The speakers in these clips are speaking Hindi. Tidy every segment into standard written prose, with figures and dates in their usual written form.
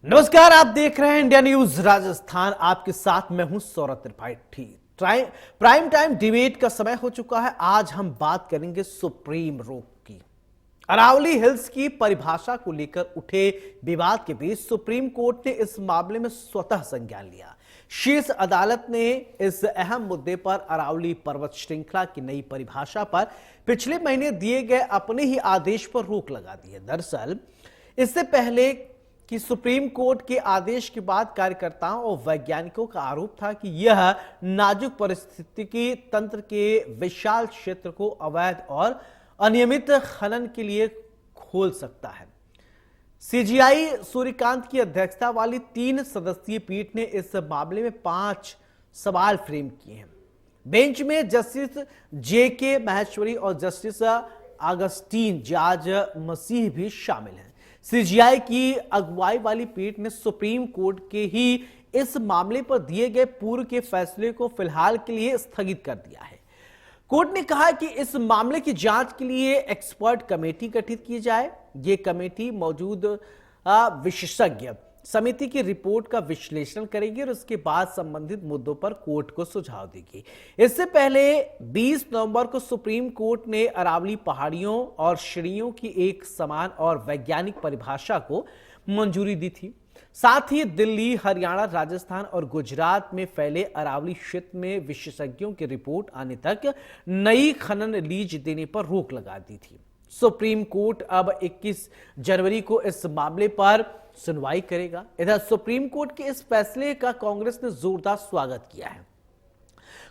नमस्कार, आप देख रहे हैं इंडिया न्यूज राजस्थान। आपके साथ मैं हूं Saurabh Tripathi. Prime time debate का समय हो चुका है। आज हम बात करेंगे सुप्रीम कोर्ट की। अरावली हिल्स की परिभाषा को लेकर उठे विवाद के बीच सुप्रीम कोर्ट ने इस मामले में स्वतः संज्ञान लिया। शीर्ष अदालत ने इस अहम मुद्दे पर अरावली पर्वत श्रृंखला की नई परिभाषा पर पिछले महीने दिए गए अपने ही आदेश पर रोक लगा दी है। दरअसल इससे पहले कि सुप्रीम कोर्ट के आदेश के बाद कार्यकर्ताओं और वैज्ञानिकों का आरोप था कि यह नाजुक पारिस्थितिकी तंत्र के विशाल क्षेत्र को अवैध और अनियमित खनन के लिए खोल सकता है। सीजीआई सूर्यकांत की अध्यक्षता वाली 3 सदस्यीय पीठ ने इस मामले में 5 सवाल फ्रेम किए हैं। बेंच में जस्टिस जेके महेश्वरी और जस्टिस अगस्टीन जाज मसीह भी शामिल हैं। सीजीआई की अगुवाई वाली पीठ ने सुप्रीम कोर्ट के ही इस मामले पर दिए गए पूर्व के फैसले को फिलहाल के लिए स्थगित कर दिया है। कोर्ट ने कहा कि इस मामले की जांच के लिए एक्सपर्ट कमेटी गठित की जाए। यह कमेटी मौजूद विशेषज्ञ समिति की रिपोर्ट का विश्लेषण करेगी और उसके बाद संबंधित मुद्दों पर कोर्ट को सुझाव देगी। इससे पहले 20 नवंबर को सुप्रीम कोर्ट ने अरावली पहाड़ियों और श्रेणियों की एक समान और वैज्ञानिक परिभाषा को मंजूरी दी थी। साथ ही दिल्ली, हरियाणा, राजस्थान और गुजरात में फैले अरावली क्षेत्र में विशेषज्ञों की रिपोर्ट आने तक नई खनन लीज देने पर रोक लगा दी थी। सुप्रीम कोर्ट अब 21 जनवरी को इस मामले पर सुनवाई करेगा। इधर सुप्रीम कोर्ट के इस फैसले का कांग्रेस ने जोरदार स्वागत किया है।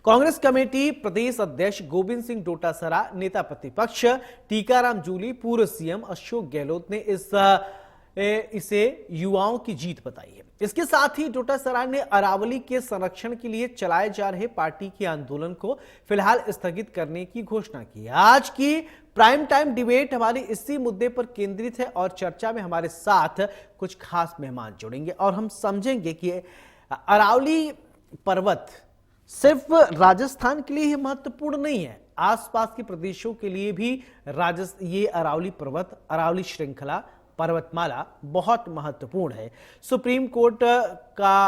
कांग्रेस कमेटी प्रदेश अध्यक्ष गोविंद सिंह डोटासरा, नेता प्रतिपक्ष टीकाराम जूली, पूर्व सीएम अशोक गहलोत ने इसे युवाओं की जीत बताई है। इसके साथ ही डोटासरा ने अरावली के संरक्षण के लिए चलाए जा रहे पार्टी के आंदोलन को फिलहाल स्थगित करने की घोषणा की है। आज की प्राइम टाइम डिबेट हमारी इसी मुद्दे पर केंद्रित है और चर्चा में हमारे साथ कुछ खास मेहमान जुड़ेंगे और हम समझेंगे कि अरावली पर्वत सिर्फ राजस्थान के लिए ही महत्वपूर्ण नहीं है, आसपास के प्रदेशों के लिए भी ये अरावली पर्वत, अरावली श्रृंखला, पर्वतमाला बहुत महत्वपूर्ण है। सुप्रीम कोर्ट का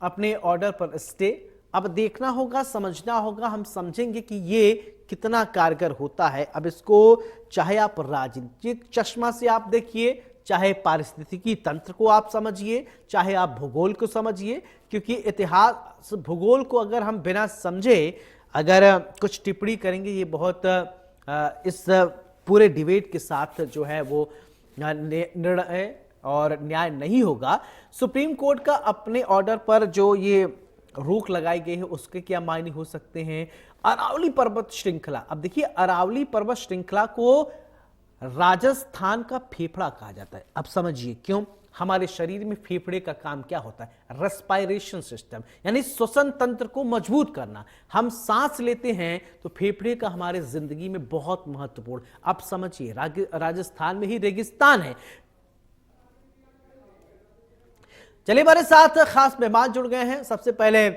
अपने ऑर्डर पर स्टे अब देखना होगा, समझना होगा। हम समझेंगे कि ये कितना कारगर होता है। अब इसको चाहे आप राजनीतिक चश्मा से आप देखिए, चाहे पारिस्थितिकी तंत्र को आप समझिए, चाहे आप भूगोल को समझिए, क्योंकि इतिहास भूगोल को अगर हम बिना समझे अगर कुछ टिप्पणी करेंगे, ये बहुत इस पूरे डिबेट के साथ जो है वो निर्णय और न्याय नहीं होगा। सुप्रीम कोर्ट का अपने ऑर्डर पर जो ये रोक लगाई गई है उसके क्या मायने हो सकते हैं। अरावली पर्वत श्रृंखला, अब देखिए अरावली पर्वत श्रृंखला को राजस्थान का फेफड़ा कहा जाता है। अब समझिए क्यों। हमारे शरीर में फेफड़े का काम क्या होता है? रेस्पिरेशन सिस्टम, यानी श्वसन तंत्र को मजबूत करना। हम सांस लेते हैं तो फेफड़े का हमारे जिंदगी में बहुत महत्वपूर्ण। अब समझिए राजस्थान में ही रेगिस्तान है। चलिए, हमारे साथ खास मेहमान जुड़ गए हैं। सबसे पहले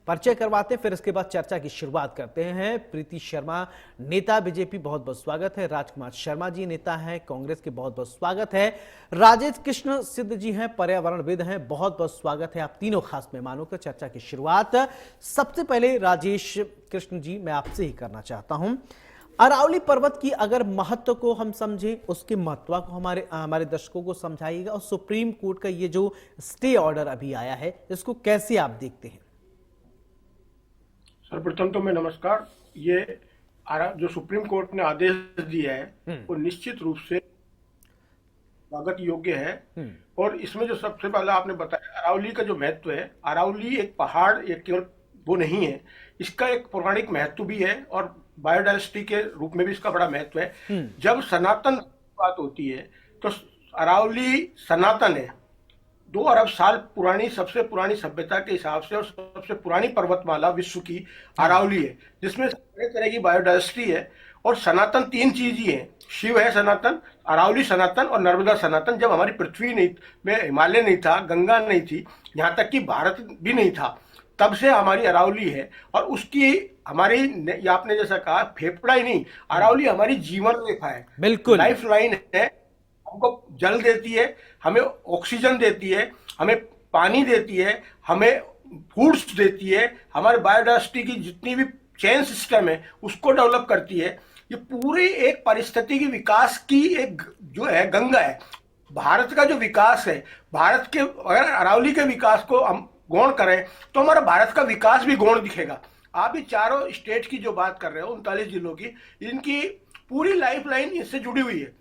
परिचय करवाते हैं, फिर इसके बाद चर्चा की शुरुआत करते हैं। प्रीति शर्मा, नेता बीजेपी, बहुत बहुत स्वागत है। राजकुमार शर्मा जी, नेता हैं कांग्रेस के, बहुत बहुत स्वागत है। राजेश कृष्ण सिद्ध जी हैं, पर्यावरणविद हैं, बहुत बहुत स्वागत है। आप तीनों खास मेहमानों को चर्चा की शुरुआत सबसे पहले राजेश कृष्ण जी मैं आपसे ही करना चाहता हूं। अरावली पर्वत की अगर महत्व को हम समझें, उसके महत्व को हमारे दर्शकों को समझाइएगा, और सुप्रीम कोर्ट का ये जो स्टे ऑर्डर अभी आया है इसको कैसे आप देखते हैं? सर्वप्रथम तो मैं नमस्कार। ये जो सुप्रीम कोर्ट ने आदेश दिया है वो निश्चित रूप से स्वागत योग्य है। और इसमें जो सबसे पहला आपने बताया अरावली का जो महत्व है, अरावली एक पहाड़ एक केवल वो नहीं है, इसका एक पौराणिक महत्व भी है और बायोडायवर्सिटी के रूप में भी इसका बड़ा महत्व है। जब सनातन बात होती है तो अरावली सनातन है, 2 अरब साल पुरानी, सबसे पुरानी सभ्यता के हिसाब से, और सबसे पुरानी पर्वतमाला विश्व की अरावली है, जिसमें तरह तरह की बायोडायवर्सिटी है। और सनातन 3 चीज ही है, शिव है सनातन, अरावली सनातन और नर्मदा सनातन। जब हमारी पृथ्वी नहीं में हिमालय नहीं था, गंगा नहीं थी, यहाँ तक कि भारत भी नहीं था, तब से हमारी अरावली है। और उसकी हमारी, आपने जैसा कहा, फेफड़ा ही नहीं, अरावली हमारी जीवन रेखा है, बिल्कुल लाइफ लाइन है। हमको जल देती है, हमें ऑक्सीजन देती है, हमें पानी देती है, हमें फूड्स देती है, हमारे बायोडाइवर्सिटी की जितनी भी चेन सिस्टम है उसको डेवलप करती है। ये पूरी एक पारिस्थितिकी विकास की एक जो है गंगा है। भारत का जो विकास है, भारत के अगर अरावली के विकास को हम गौण करें तो हमारा भारत का विकास भी गौण दिखेगा। आप ये चारों स्टेट की जो बात कर रहे हो, 39 जिलों की, इनकी पूरी लाइफ लाइन इससे जुड़ी हुई है।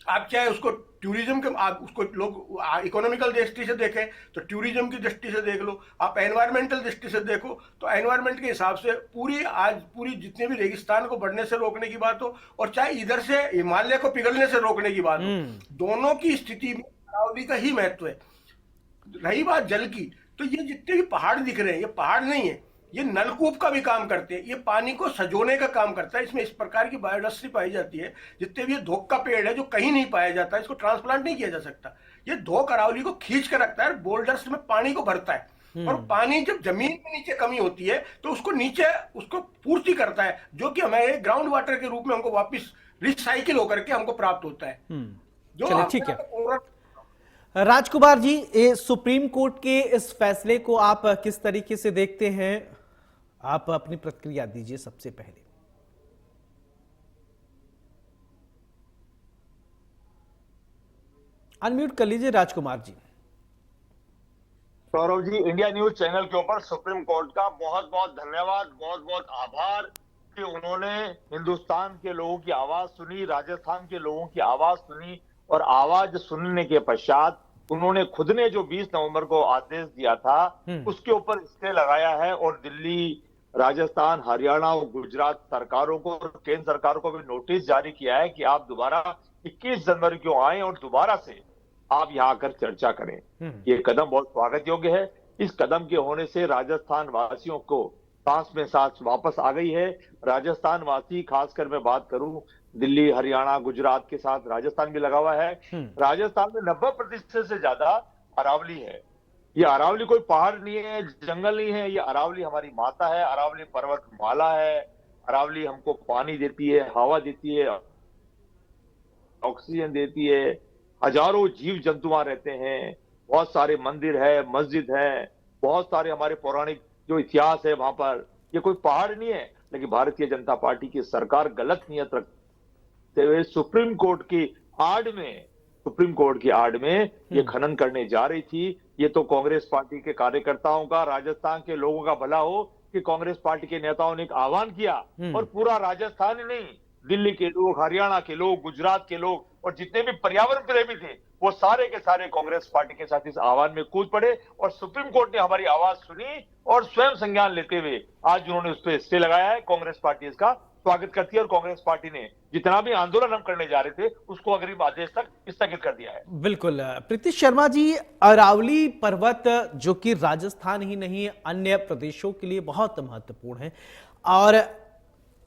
आप चाहे उसको टूरिज्म के, आप उसको लोग इकोनॉमिकल दृष्टि से देखें तो टूरिज्म की दृष्टि से देख लो, आप एनवायरमेंटल दृष्टि से देखो तो एनवायरमेंट के हिसाब से पूरी जितने भी रेगिस्तान को बढ़ने से रोकने की बात हो, और चाहे इधर से हिमालय को पिघलने से रोकने की बात हो, दोनों की स्थिति में अरावली का ही महत्व है। रही बात जल की, तो ये जितने भी पहाड़ दिख रहे हैं ये पहाड़ नहीं है, ये नलकूप का भी काम करते हैं, ये पानी को सजोने का काम करता है। इसमें इस प्रकार की बायोडाइवर्सिटी पाई जाती है। जितने भी ये धोक का पेड़ है जो कहीं नहीं पाया जाता, इसको ट्रांसप्लांट नहीं किया जा सकता। ये धोक अरावली को खींच कर रखता है, बोल्डर्स में पानी को भरता है, और पानी जब जमीन के नीचे कमी होती है तो उसको नीचे उसको पूर्ति करता है, जो कि हमारे ग्राउंड वाटर के रूप में हमको वापस रिसाइकिल होकर के हमको प्राप्त होता है। जो ठीक है राजकुमार जी, ये सुप्रीम कोर्ट के इस फैसले को आप किस तरीके से देखते हैं? आप अपनी प्रतिक्रिया दीजिए सबसे पहले। अनम्यूट कर लीजिए Rajkumar ji. Saurabh ji, India news channel के ऊपर सुप्रीम कोर्ट का बहुत बहुत धन्यवाद, बहुत बहुत आभार कि उन्होंने हिंदुस्तान के लोगों की आवाज सुनी, राजस्थान के लोगों की आवाज सुनी, और आवाज सुनने के पश्चात उन्होंने खुद ने जो 20 नवंबर को आदेश दिया था उसके ऊपर स्टे लगाया है, और दिल्ली, राजस्थान, हरियाणा और गुजरात सरकारों को और केंद्र सरकार को भी नोटिस जारी किया है कि आप दोबारा 21 जनवरी को आए और दोबारा से आप यहाँ आकर चर्चा करें। ये कदम बहुत स्वागत योग्य है। इस कदम के होने से राजस्थान वासियों को सांस में सांस वापस आ गई है। राजस्थान वासी, खासकर मैं बात करूं, दिल्ली, हरियाणा, गुजरात के साथ राजस्थान भी लगा हुआ है। राजस्थान में 90% से ज्यादा अरावली है। ये अरावली कोई पहाड़ नहीं है, जंगल नहीं है, ये अरावली हमारी माता है, अरावली पर्वतमाला है। अरावली हमको पानी देती है, हवा देती है, ऑक्सीजन देती है, हजारों जीव जंतु वहां रहते हैं, बहुत सारे मंदिर है, मस्जिद है, बहुत सारे हमारे पौराणिक जो इतिहास है वहां पर। ये कोई पहाड़ नहीं है, लेकिन भारतीय जनता पार्टी की सरकार गलत नियत रखते हुए सुप्रीम कोर्ट की आड़ में ये खनन करने जा रही थी। ये तो कांग्रेस पार्टी के कार्यकर्ताओं का, राजस्थान के लोगों का भला हो कि कांग्रेस पार्टी के नेताओं ने एक आह्वान किया, और पूरा राजस्थान ही नहीं, दिल्ली के लोग, हरियाणा के लोग, गुजरात के लोग और जितने भी पर्यावरण प्रेमी थे वो सारे के सारे कांग्रेस पार्टी के साथ इस आह्वान में कूद पड़े, और सुप्रीम कोर्ट ने हमारी आवाज सुनी और स्वयं संज्ञान लेते हुए आज उन्होंने उस पर स्टे लगाया है। कांग्रेस पार्टी इसका स्वागत करती है, और कांग्रेस पार्टी ने जितना भी आंदोलन हम करने जा रहे थे उसको अग्रिम आदेश तक स्थगित कर दिया है। बिल्कुल प्रीति शर्मा जी, अरावली पर्वत जो कि राजस्थान ही नहीं अन्य प्रदेशों के लिए बहुत महत्वपूर्ण है, और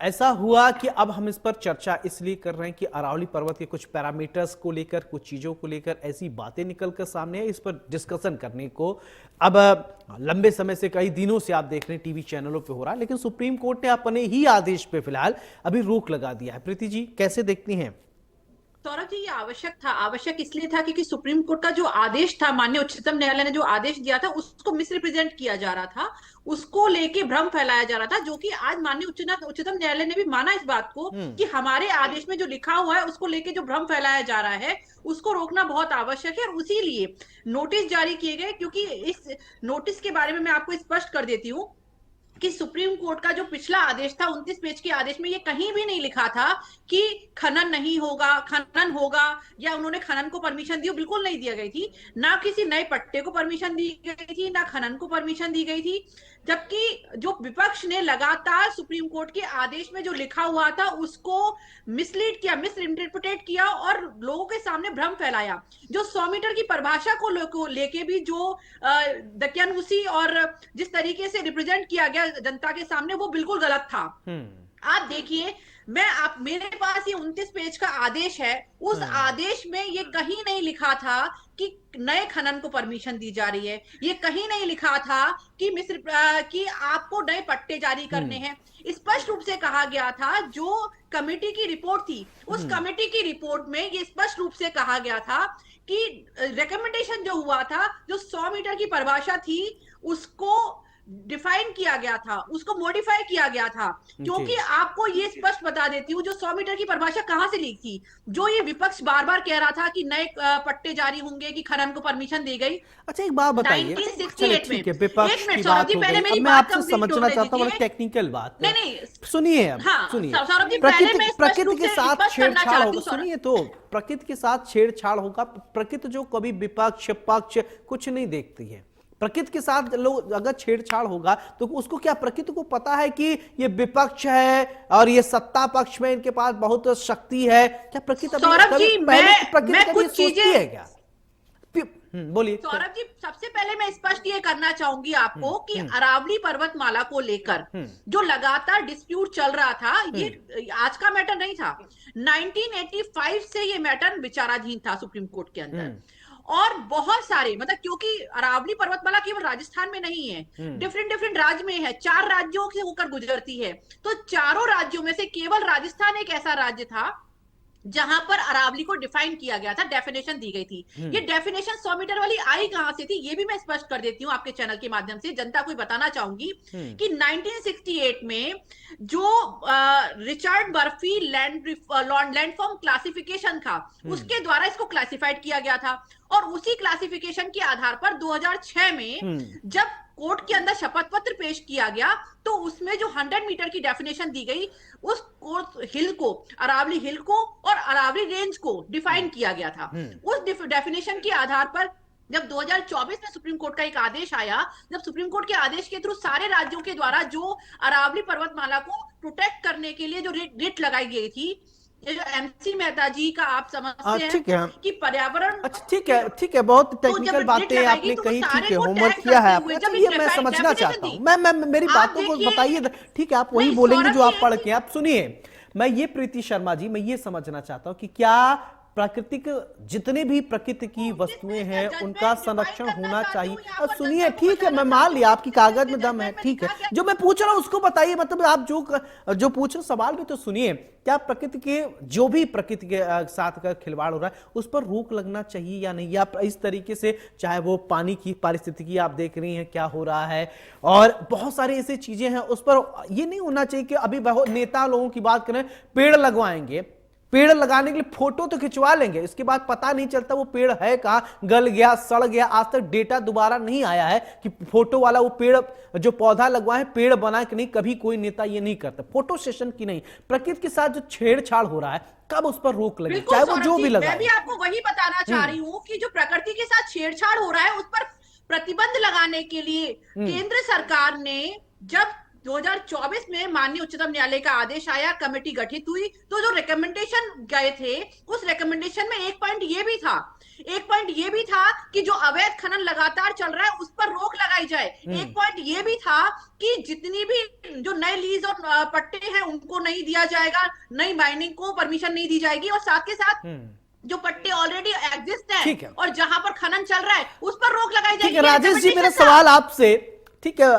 ऐसा हुआ कि अब हम इस पर चर्चा इसलिए कर रहे हैं कि अरावली पर्वत के कुछ पैरामीटर्स को लेकर, कुछ चीजों को लेकर ऐसी बातें निकलकर सामने है। इस पर डिस्कशन करने को अब लंबे समय से, कई दिनों से आप देख रहे हैं टीवी चैनलों पे हो रहा है, लेकिन सुप्रीम कोर्ट ने अपने ही आदेश पे फिलहाल अभी रोक लगा दिया है। प्रीति जी, कैसे देखती हैं? सौरभ जी, ये आवश्यक इसलिए था क्योंकि सुप्रीम कोर्ट का जो आदेश था, माननीय उच्चतम न्यायालय ने जो आदेश दिया था उसको मिसरिप्रेजेंट किया जा रहा था, उसको लेके भ्रम फैलाया जा रहा था, जो कि आज माननीय उच्चतम न्यायालय ने भी माना इस बात को कि हमारे आदेश में जो लिखा हुआ है उसको लेके जो भ्रम फैलाया जा रहा है उसको रोकना बहुत आवश्यक है, और उसी लिए नोटिस जारी किए गए। क्योंकि इस नोटिस के बारे में मैं आपको स्पष्ट कर देती हूँ कि सुप्रीम कोर्ट का जो पिछला आदेश था 29 पेज के आदेश में ये कहीं भी नहीं लिखा था कि खनन नहीं होगा, खनन होगा, या उन्होंने खनन को परमिशन दी, बिल्कुल नहीं दिया गई थी। ना किसी नए पट्टे को परमिशन दी गई थी, ना खनन को परमिशन दी गई थी। जबकि जो विपक्ष ने लगातार सुप्रीम कोर्ट के आदेश में जो लिखा हुआ था उसको मिसलीड किया, मिस इंटरप्रिटेट किया और लोगों के सामने भ्रम फैलाया। जो 100 मीटर की परिभाषा को लेके भी जो दकियानूसी और जिस तरीके से रिप्रेजेंट किया गया जनता के सामने, वो बिल्कुल गलत था। आप देखिए, मेरे पास ये 29 पेज का आदेश है। उस आदेश में ये कहीं नहीं लिखा था कि नए खनन को परमिशन दी जा रही है। ये कहीं नहीं लिखा था कि कि आपको नए पट्टे जारी करने हैं। स्पष्ट रूप से कहा गया था, जो कमेटी की रिपोर्ट थी, उस कमेटी की रिपोर्ट में ये स्पष्ट रूप से कहा गया था कि रिकमेंडेशन जो हुआ था, जो 100 मीटर की परिभाषा थी, उसको डिफाइन किया गया था, उसको मॉडिफाई किया गया था। क्योंकि आपको ये स्पष्ट बता देती हूँ, जो 100 मीटर की परिभाषा कहां से ली थी, जो ये विपक्ष बार बार कह रहा था कि नए पट्टे जारी होंगे, कि खनन को परमिशन दी गई। अच्छा एक बात बताइए, 1968 में, ठीक है, विपक्ष एक मिनट की सौरभ बात जी, हो पहले गई, अब मेरी मैं बात आपसे कंप्लीट समझना होने चाहता हूँ बड़ी दीजिए। टेक्निकल बात। नहीं, सुनिए, अब हाँ, सुनिए, सौरभ जी, पहले मैं स्पष्ट प्रकृति रूप से प्रकृति के स्पष्ट साथ करना छेड़छाड़ चाहती होगा। हूँ सौरभ। सुनिए, तो प्रकृति के साथ छेड़छाड़ होगा। प्रकृति जो कभी विपक्ष पक्ष कुछ नहीं देखती है। प्रकृति के साथ लोग अगर छेड़छाड़ होगा तो उसको क्या प्रकृति को पता है कि ये विपक्ष है और ये सत्ता पक्ष में इनके पास बहुत शक्ति है? क्या प्रकृति सौरभ जी, पहले प्रकृति मैं कभी कुछ सोचती है क्या? बोलिए सौरभ जी, सबसे पहले मैं स्पष्ट ये करना चाहूंगी आपको कि अरावली पर्वतमाला को लेकर जो लगातार डिस्प्यूट चल रहा था, ये आज का मैटर नहीं था। 1985 से ये मैटर विचाराधीन था सुप्रीम कोर्ट के अंदर। और बहुत सारे, मतलब क्योंकि अरावली पर्वतमाला केवल राजस्थान में नहीं है, डिफरेंट डिफरेंट राज्य में है, 4 राज्यों से होकर गुजरती है। तो चारों राज्यों में से केवल राजस्थान एक ऐसा राज्य था जहां पर अरावली को डिफाइन किया गया था, डेफिनेशन दी गई थी। ये डेफिनेशन 100 मीटर वाली आई कहां से थी, ये भी मैं स्पष्ट कर देती हूँ आपके चैनल के माध्यम से, जनता को बताना चाहूंगी कि 1968 में जो रिचर्ड बर्फी लैंडफॉर्म क्लासिफिकेशन था, उसके द्वारा इसको क्लासिफाइड किया गया था। और उसी क्लासिफिकेशन के आधार पर 2006 में जब कोर्ट के अंदर शपथ पत्र पेश किया गया, तो उसमें जो 100 मीटर की डेफिनेशन दी गई, उस हिल को, अरावली हिल को और अरावली रेंज को डिफाइन किया गया था। उस डेफिनेशन के आधार पर जब 2024 में सुप्रीम कोर्ट का एक आदेश आया, जब सुप्रीम कोर्ट के आदेश के थ्रू सारे राज्यों के द्वारा जो अरावली पर्वतमाला को प्रोटेक्ट करने के लिए जो रिट लगाई गई थी, ये जो एमसी मेहता जी का आप समझते हैं कि पर्यावरण, अच्छा ठीक है, बहुत टेक्निकल बातें आपने कही, ठीक है, होमवर्क किया है आपने। अच्छा ये मैं समझना चाहता हूँ, मैं मेरी बातों को बताइए, ठीक है, आप वही बोलेंगे जो आप पढ़ के। आप सुनिए, मैं ये प्रीति शर्मा जी, मैं ये समझना चाहता हूँ कि क्या प्राकृतिक जितने भी प्रकृति की वस्तुएं हैं उनका संरक्षण होना चाहिए। अब सुनिए, ठीक है, मैं मान लिया आपकी कागज में दम है, ठीक है, जो मैं पूछ रहा हूं उसको बताइए। मतलब आप जो पूछ रहे सवाल भी तो सुनिए। क्या प्रकृति के जो भी प्रकृति के साथ का खिलवाड़ हो रहा है उस पर रोक लगना चाहिए या नहीं? या इस तरीके से, चाहे वो पानी की पारिस्थितिकी आप देख रही हैं क्या हो रहा है, और बहुत सारी ऐसी चीजें हैं, उस पर ये नहीं होना चाहिए कि अभी बहुत नेता लोगों की बात करें, पेड़ लगवाएंगे, पेड़ लगाने के लिए फोटो तो खिंचवा लेंगे, इसके बाद पता नहीं चलता वो पेड़ है कहां, गल गया, सड़ गया, आज तक डेटा दोबारा नहीं आया है कि फोटो वाला वो पेड़ जो पौधा लगवाए पेड़ बना कि नहीं। कभी कोई नेता ये नहीं करता, फोटो सेशन की नहीं। प्रकृति के साथ जो छेड़छाड़ हो रहा है, कब उस पर रोक लगे, चाहे वो जो भी लगाए। मैं भी आपको वही बताना चाह रही हूँ कि जो प्रकृति के साथ छेड़छाड़ हो रहा है उस पर प्रतिबंध लगाने के लिए केंद्र सरकार ने, जब 2024 में माननीय उच्चतम न्यायालय का आदेश आया, कमेटी गठित हुई, तो जो रिकमेंडेशन गए थे, उस रिकमेंडेशन में एक पॉइंट ये भी था कि जो अवैध खनन लगातार चल रहा है उस पर रोक लगाई जाए। एक पॉइंट ये भी था कि जितनी भी जो नए लीज और पट्टे हैं उनको नहीं दिया जाएगा, नई माइनिंग को परमिशन नहीं दी जाएगी, और साथ के साथ जो पट्टे ऑलरेडी एग्जिस्ट है और जहां पर खनन चल रहा है उस पर रोक लगाई जाएगी। राजेश जी, मेरा सवाल आपसे, ठीक है,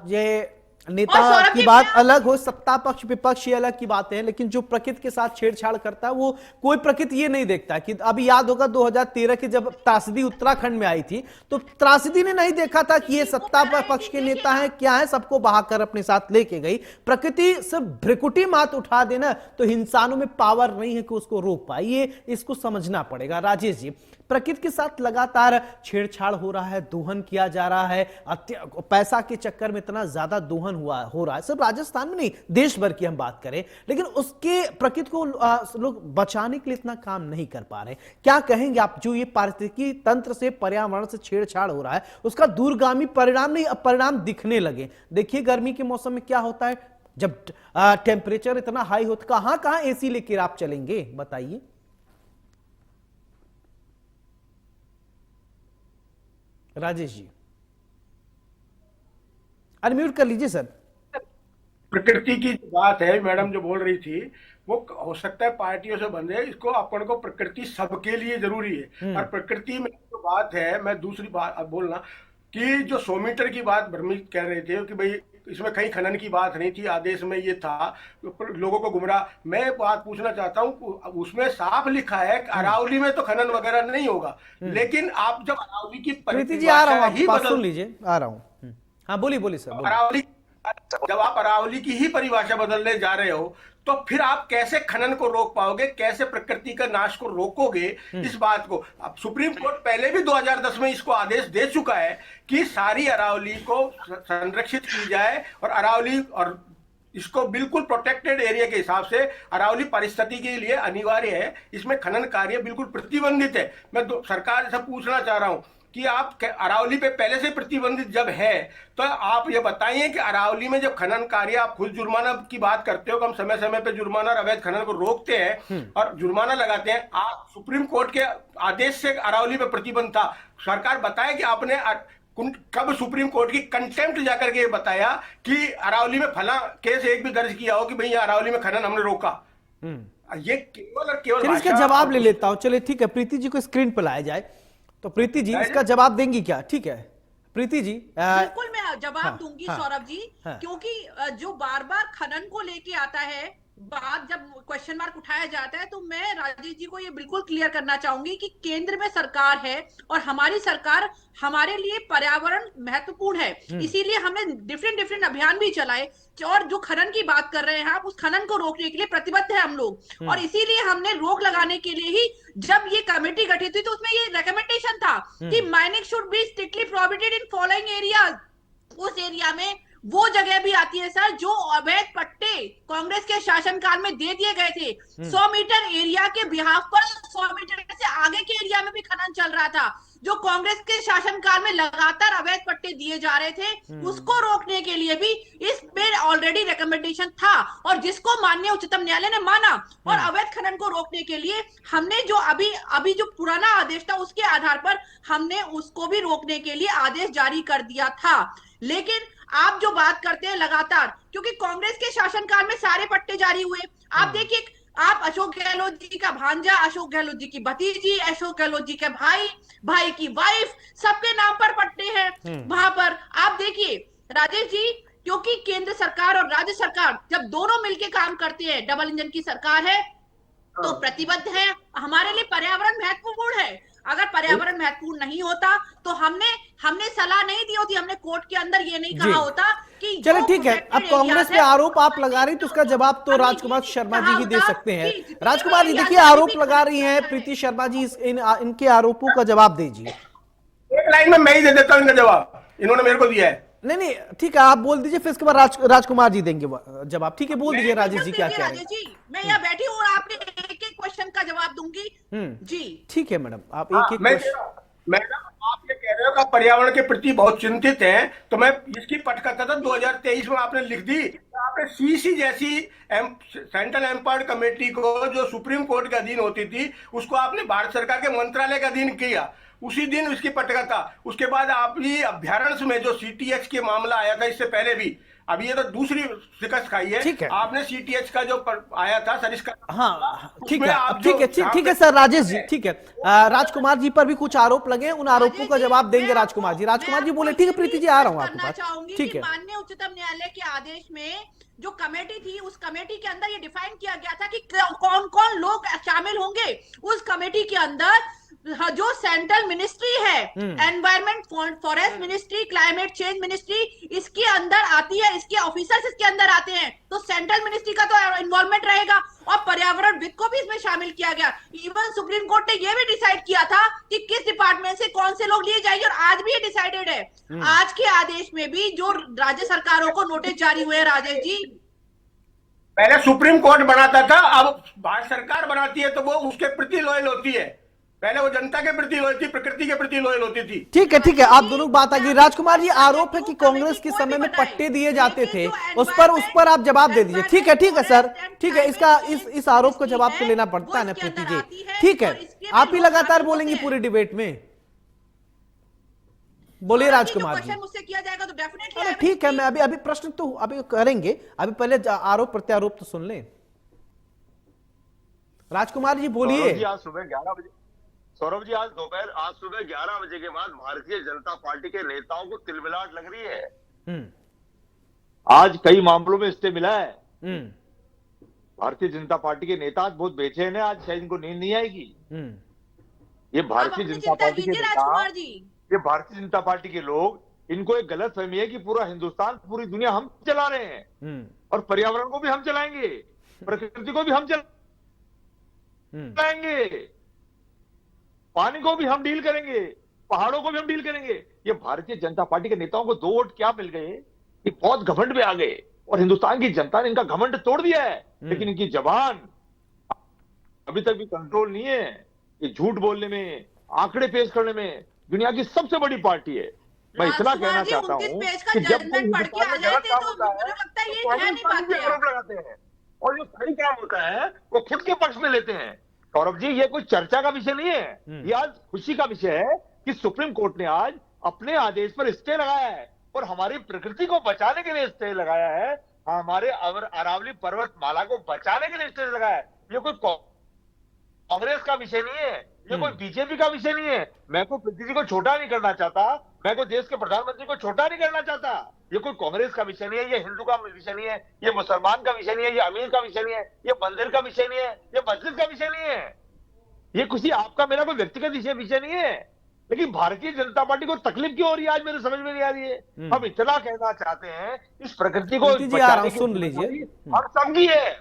ये नेता की बात अलग हो, सत्ता पक्ष विपक्ष ये अलग की बात है, लेकिन जो प्रकृति के साथ छेड़छाड़ करता है वो कोई प्रकृति ये नहीं देखता कि अभी याद होगा 2013 की जब त्रासदी उत्तराखंड में आई थी, तो त्रासदी ने नहीं देखा था कि ये सत्ता पक्ष के नेता हैं क्या है, सबको बहाकर अपने साथ लेके गई। प्रकृति सिर्फ भ्रिकुटी मात उठा देना तो इंसानों में पावर नहीं है कि उसको रोक पाए, ये इसको समझना पड़ेगा। राजेश जी, प्रकृति के साथ लगातार छेड़छाड़ हो रहा है, दोहन किया जा रहा है, पैसा के चक्कर में इतना ज्यादा दोहन हो रहा है, सिर्फ राजस्थान में नहीं देश भर की हम बात करें, लेकिन उसके प्रकृति को लोग बचाने के लिए इतना काम नहीं कर पा रहे। क्या कहेंगे आप, जो ये पारिस्थितिकी तंत्र से, पर्यावरण से छेड़छाड़ हो रहा है, उसका दूरगामी परिणाम नहीं, परिणाम दिखने लगे? देखिए गर्मी के मौसम में क्या होता है, जब टेम्परेचर इतना हाई होता, कहां कहां एसी लेकर आप चलेंगे बताइए? राजेश जी अनम्यूट कर लीजिए सर। प्रकृति की जो बात है, मैडम जो बोल रही थी, वो हो सकता है पार्टियों से बंधे, इसको अपन को प्रकृति सबके लिए जरूरी है। और प्रकृति में जो बात है, मैं दूसरी बात अब बोलना कि जो 100 मीटर की बात भ्रमित कह रहे थे कि भाई इसमें कहीं खनन की बात नहीं थी, आदेश में ये था, लोगों को गुमराह। मैं बात पूछना चाहता हूँ, उसमें साफ लिखा है कि अरावली में तो खनन वगैरह नहीं होगा, लेकिन आप जब अरावली की प्रीति जी आ रहा हूँ, ही आप बात बदल सुन लीजिए, आ रहा हूँ। हाँ बोलिए बोलिए सर, बोलिए। अरावली, जब आप अरावली की ही परिभाषा बदलने जा रहे हो, तो फिर आप कैसे खनन को रोक पाओगे, कैसे प्रकृति का नाश को रोकोगे? इस बात को अब सुप्रीम कोर्ट पहले भी 2010 में इसको आदेश दे चुका है कि सारी अरावली को संरक्षित की जाए, और अरावली और इसको बिल्कुल प्रोटेक्टेड एरिया के हिसाब से अरावली परिस्थिति के लिए अनिवार्य है। इसमें खनन कार्य बिल्कुल प्रतिबंधित है। मैं सरकार से पूछना चाह रहा हूं कि आप अरावली पे पहले से प्रतिबंधित जब है, तो आप ये बताइए कि अरावली में जब खनन कार्य, आप खुद जुर्माना की बात करते हो कि हम समय समय पे जुर्माना और अवैध खनन को रोकते हैं और जुर्माना लगाते हैं, आप सुप्रीम कोर्ट के आदेश से अरावली पे प्रतिबंध था। सरकार बताए कि आपने कब सुप्रीम कोर्ट की कंटेम्प्ट जाकर के बताया कि अरावली में फला केस एक भी दर्ज किया हो कि भाई अरावली में खनन हमने रोका? ये केवल और केवल इसका जवाब ले लेता हूं। चलिए ठीक है, प्रीति जी को स्क्रीन पर लाया जाए, तो प्रीति जी इसका जवाब देंगी क्या? ठीक है प्रीति जी। बिल्कुल मैं जवाब हाँ, दूंगी हाँ, सौरभ जी। हाँ, क्योंकि जो बार बार खनन को लेके आता है बात, जब क्वेश्चन मार्क उठाया जाता है, तो मैं राजेश जी को ये बिल्कुल क्लियर करना चाहूंगी कि केंद्र में सरकार है और हमारी सरकार, हमारे लिए पर्यावरण महत्वपूर्ण है, इसीलिए हमने डिफरेंट अभियान भी चलाए। और जो खनन की बात कर रहे हैं आप, उस खनन को रोकने के लिए प्रतिबद्ध है हम लोग, और इसीलिए हमने रोक लगाने के लिए ही जब ये कमेटी गठित हुई तो उसमें ये रिकमेंडेशन था कि mining should be strictly prohibited in following areas. उस एरिया में वो जगह भी आती है सर जो अवैध पट्टे कांग्रेस के शासनकाल में दे दिए गए थे। 100 मीटर एरिया के बिहाफ पर 100 मीटर से आगे के एरिया में भी खनन चल रहा था, जो कांग्रेस के शासनकाल में लगातार अवैध पट्टे दिए जा रहे थे। उसको रोकने के लिए भी इसमें ऑलरेडी रिकमेंडेशन था, और जिसको माननीय उच्चतम न्यायालय ने माना, और अवैध खनन को रोकने के लिए हमने जो अभी जो पुराना आदेश था उसके आधार पर हमने उसको भी रोकने के लिए आदेश जारी कर दिया था। लेकिन आप जो बात करते हैं लगातार, क्योंकि कांग्रेस के शासनकाल में सारे पट्टे जारी हुए। आप देखिए, आप अशोक गहलोत जी का भांजा, अशोक गहलोत जी की भतीजी, अशोक गहलोत जी के भाई की वाइफ, सबके नाम पर पट्टे हैं वहां पर। आप देखिए राजेश जी, क्योंकि केंद्र सरकार और राज्य सरकार जब दोनों मिलकर काम करते हैं, डबल इंजन की सरकार है, तो प्रतिबद्ध है। हमारे लिए पर्यावरण महत्वपूर्ण है। अगर पर्यावरण महत्वपूर्ण नहीं होता तो हमने सलाह नहीं दी होती, हमने कोर्ट के अंदर ये नहीं कहा होता कि चलो ठीक है। अब कांग्रेस पे आरोप आप लगा रही, तो उसका जवाब तो राजकुमार शर्मा जी ही दे सकते हैं। राजकुमार जी देखिए, आरोप लगा रही हैं प्रीति शर्मा जी, इनके आरोपों का जवाब दीजिए। एक लाइन में मैं ही दे देता हूं इनका जवाब, इन्होंने मेरे को दिया है। नहीं ठीक है, आप बोल दीजिए, फिर इसके बाद राजकुमार जी देंगे जवाब। ठीक है, बोल दीजिए राजेश जी क्या कह रहे हैं। जी मैं यहाँ बैठी हूँ और आपके एक एक क्वेश्चन का जवाब दूंगी। जी ठीक है मैडम, आप एक मैडम आप ये कह रहे हो कि पर्यावरण के प्रति बहुत चिंतित हैं, तो मैं इसकी पटकथा था 2023 में आपने लिख दी। आपने सीसी जैसी सेंट्रल एम्पावर्ड कमेटी को, जो सुप्रीम कोर्ट के अधीन होती थी, उसको आपने भारत सरकार के मंत्रालय के अधीन किया। उसी दिन उसकी पटकथा। उसके बाद आपने अभ्यारण्य में जो सीटीएच के मामला आया था, इससे पहले भी, अब ये तो दूसरी शिकस्त खाई है। आपने सीटीएच का जो आया था सरिस्का, हाँ ठीक है सर। राजेश जी ठीक है, राजकुमार जी पर भी कुछ आरोप लगे, उन आरोपों का जवाब देंगे राजकुमार जी। राजकुमार जी बोले ठीक है प्रीति जी, आ रहा हूँ आपके पास। ठीक है, माननीय उच्चतम न्यायालय के आदेश में जो कमेटी थी, उस कमेटी के अंदर ये डिफाइन किया गया था कि कौन कौन लोग शामिल होंगे उस कमेटी के अंदर। जो सेंट्रल मिनिस्ट्री है, environment, forest ministry, climate change ministry, इसके अंदर आती है, इसके ऑफिसर्स इसके अंदर आते हैं, तो सेंट्रल मिनिस्ट्री का तो इन्वॉल्वमेंट रहेगा, और पर्यावरण विद को भी इसमें शामिल किया गया। इवन सुप्रीम कोर्ट ने यह भी डिसाइड किया था कि किस डिपार्टमेंट से कौन से लोग लिए जाएंगे, और आज भी ये डिसाइडेड है। आज के आदेश में भी जो राज्य सरकारों को नोटिस जारी हुए, राजेश जी, पहले सुप्रीम कोर्ट बनाता था, अब भारत सरकार बनाती है, तो वो उसके प्रति लॉयल होती है। पहले वो जनता के प्रति लॉयल थी, प्रकृति के प्रति लॉयल होती थी। ठीक है, आप दोनों बात आ गई। राजकुमार जी, आरोप है कि कांग्रेस के समय में पट्टे दिए जाते थे, उस पर आप जवाब दे दीजिए। ठीक है सर, ठीक है, इसका इस आरोप का जवाब तो लेना पड़ता है ना प्रीति जी। ठीक है, आप ही लगातार बोलेंगी पूरे डिबेट में। बोलिए सौरभ जी, राजकुमार जो जी। क्वेश्चन मुझसे किया जाएगा तो डेफिनेटली अरे ठीक है, मैं अभी अभी प्रश्न तो अभी करेंगे, अभी पहले आरोप प्रत्यारोप तो सुन लें। राजकुमार जी बोलिए। सौरभ जी आज सुबह 11 बजे सौरभ जी आज सुबह 11 बजे के बाद भारतीय जनता पार्टी के नेताओं को तिलमिलाट लग रही है। हम्म आज कई मामलों में स्टे मिला है। हम्म भारतीय जनता पार्टी के नेता आज बहुत बेचैन है, आज शायद इनको नींद नहीं आएगी। हम्म ये आप भारतीय अपनी जनता चिंता पार्टी के कीजिए नेता, राजकुमार जी। ये भारतीय जनता पार्टी के लोग, इनको एक गलत फहमी है कि पूरा हिंदुस्तान, पूरी दुनिया हम चला रहे हैं हम्म और पर्यावरण को भी हम चलाएंगे, प्रकृति को भी हम चलाएंगे, पानी को भी हम डील करेंगे, पहाड़ों को भी हम डील करेंगे। ये भारतीय जनता पार्टी के नेताओं को 2 वोट क्या मिल गए कि बहुत घमंड में आ गए और हिंदुस्तान की जनता ने इनका घमंड तोड़ दिया है। लेकिन इनकी जबान अभी तक भी कंट्रोल नहीं है। ये झूठ बोलने में, आंकड़े पेश करने में दुनिया की सबसे बड़ी पार्टी है। मैं इतना कहना चाहता हूं 29 पेज का कि जब कोई जजमेंट पढ़ के आ हिंदुस्तान में जाते गलत काम तो होता है मुझे लगता है ये तो कह नहीं कांग्रेस पार्टी पाते पे हैं। आरोप लगाते हैं और जो सही काम होता है वो खुद के पक्ष में लेते हैं। सौरभ जी, ये कोई चर्चा का विषय नहीं है, ये आज खुशी का विषय है कि सुप्रीम कोर्ट ने आज अपने आदेश पर स्टे लगाया है और हमारी प्रकृति को बचाने के लिए स्टे लगाया है, हमारे अरावली पर्वतमाला को बचाने के लिए स्टे लगाया है। ये कोई कांग्रेस का विषय नहीं है, ये कोई बीजेपी का विषय नहीं है। मैं कोई प्रीति जी को छोटा नहीं करना चाहता, मैं कोई देश के प्रधानमंत्री को छोटा नहीं करना चाहता। ये कोई कांग्रेस का विषय नहीं है, ये हिंदू का विषय नहीं है, ये मुसलमान का विषय नहीं है, ये अमीर का विषय नहीं है, ये मंदिर का विषय नहीं है, ये मस्जिद का विषय नहीं है, ये किसी आपका मेरा कोई व्यक्तिगत विषय नहीं है। लेकिन भारतीय जनता पार्टी को तकलीफ क्यों हो रही है आज मेरे समझ में नहीं आ रही है। हम इतना कहना चाहते हैं इस प्रकृति को प्रीति जी, आ रहा हूं, बचाने की सुन लीजिए। जिम्मेदारी हम सबकी है।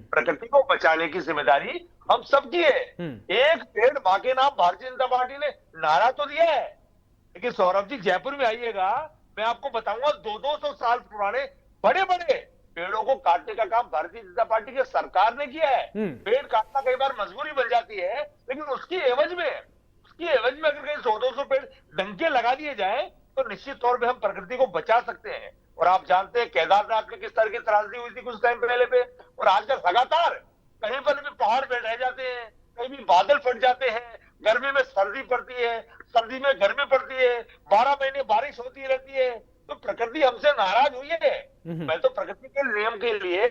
प्रकृति को बचाने की जिम्मेदारी हम सबकी है। एक पेड़ मां के नाम भारतीय जनता पार्टी ने नारा तो दिया है, लेकिन सौरभ जी जयपुर में आइएगा, मैं आपको बताऊंगा 200 साल पुराने बड़े बड़े पेड़ों को काटने का काम भारतीय जनता पार्टी की सरकार ने किया है। पेड़ काटना कई बार मजबूरी बन जाती है, लेकिन उसकी एवज में अगर कहीं 100-200 पेड़ डंके लगा दिए जाए तो निश्चित तौर पे हम प्रकृति को बचा सकते हैं। और आप जानते हैं केदारनाथ में किस तरह की त्रासदी हुई थी कुछ टाइम पहले पे, और आजकल लगातार कहीं पर भी पहाड़ पे रह जाते हैं, कहीं भी बादल फट जाते हैं, गर्मी में सर्दी पड़ती है, सर्दी में गर्मी पड़ती है, 12 महीने बारिश होती रहती है। तो प्रकृति हमसे नाराज हुई है। मैं तो प्रकृति के नियम के लिए,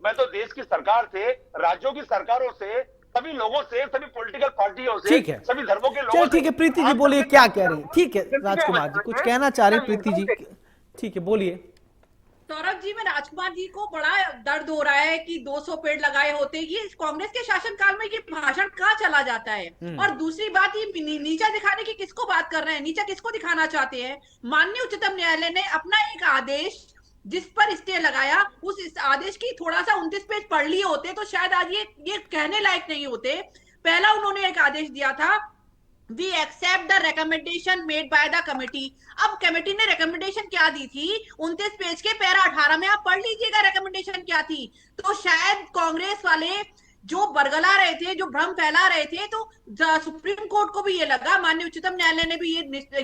मैं तो देश की सरकार से, राज्यों की सरकारों से, सभी लोगों से, सभी पॉलिटिकल पार्टियों से, ठीक है, सभी धर्मों के लोगों चलो से। ठीक है, प्रीति जी बोलिए क्या कह रही हैं। ठीक है राजकुमार जी कुछ कहना चाह रहे हैं, प्रीति जी ठीक है बोलिए। सौरभ जी, में राजकुमार जी को बड़ा दर्द हो रहा है कि 200 पेड़ लगाए होते। ये कांग्रेस के शासनकाल में ये भाषण कहाँ चला जाता है। और दूसरी बात, ये नीचा दिखाने की किसको बात कर रहे हैं, नीचा किसको दिखाना चाहते हैं। माननीय उच्चतम न्यायालय ने अपना एक आदेश जिस पर स्टे लगाया, उस आदेश की थोड़ा सा 29 पेज पढ़ लिए होते तो शायद आज ये कहने लायक नहीं होते। पहला उन्होंने एक आदेश दिया था, we accept the recommendation made by the committee. अब कमेटी ने रिकमेंडेशन क्या दी थी, 29 पेज के पैरा 18 में आप पढ़ लीजिएगा रिकमेंडेशन क्या थी। तो शायद कांग्रेस वाले जो बरगला रहे थे, जो भ्रम फैला रहे थे, तो सुप्रीम कोर्ट को भी ये लगा, माननीय उच्चतम न्यायालय ने भी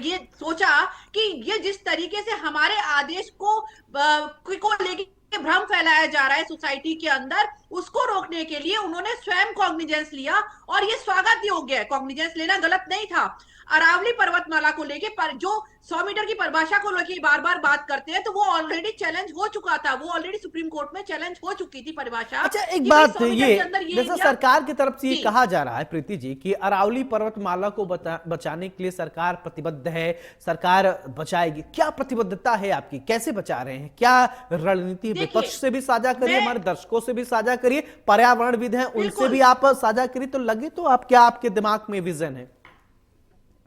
ये सोचा कि ये जिस तरीके से हमारे आदेश को लेके भ्रम फैलाया जा रहा है सोसाइटी के अंदर, उसको रोकने के लिए उन्होंने स्वयं कॉग्निजेंस लिया और ये स्वागत योग्य है। कॉग्निजेंस लेना गलत नहीं था। अरावली पर्वतमाला को लेके जो 100 मीटर की परिभाषा को लेके बार बार बात करते हैं, तो वो ऑलरेडी चैलेंज हो चुका था, वो ऑलरेडी सुप्रीम कोर्ट में चैलेंज हो चुकी थी परिभाषा। अच्छा एक बात ये जैसे सरकार की तरफ से ये जी। कहा जा रहा है प्रीति जी कि अरावली पर्वतमाला को बचाने के लिए सरकार प्रतिबद्ध है, सरकार बचाएगी। क्या प्रतिबद्धता है आपकी, कैसे बचा रहे हैं, क्या रणनीति, विपक्ष से भी साझा करिए, हमारे दर्शकों से भी साझा करिए, पर्यावरणविद हैं उनसे भी आप साझा करिए, तो लगे तो आप क्या आपके दिमाग में विजन है।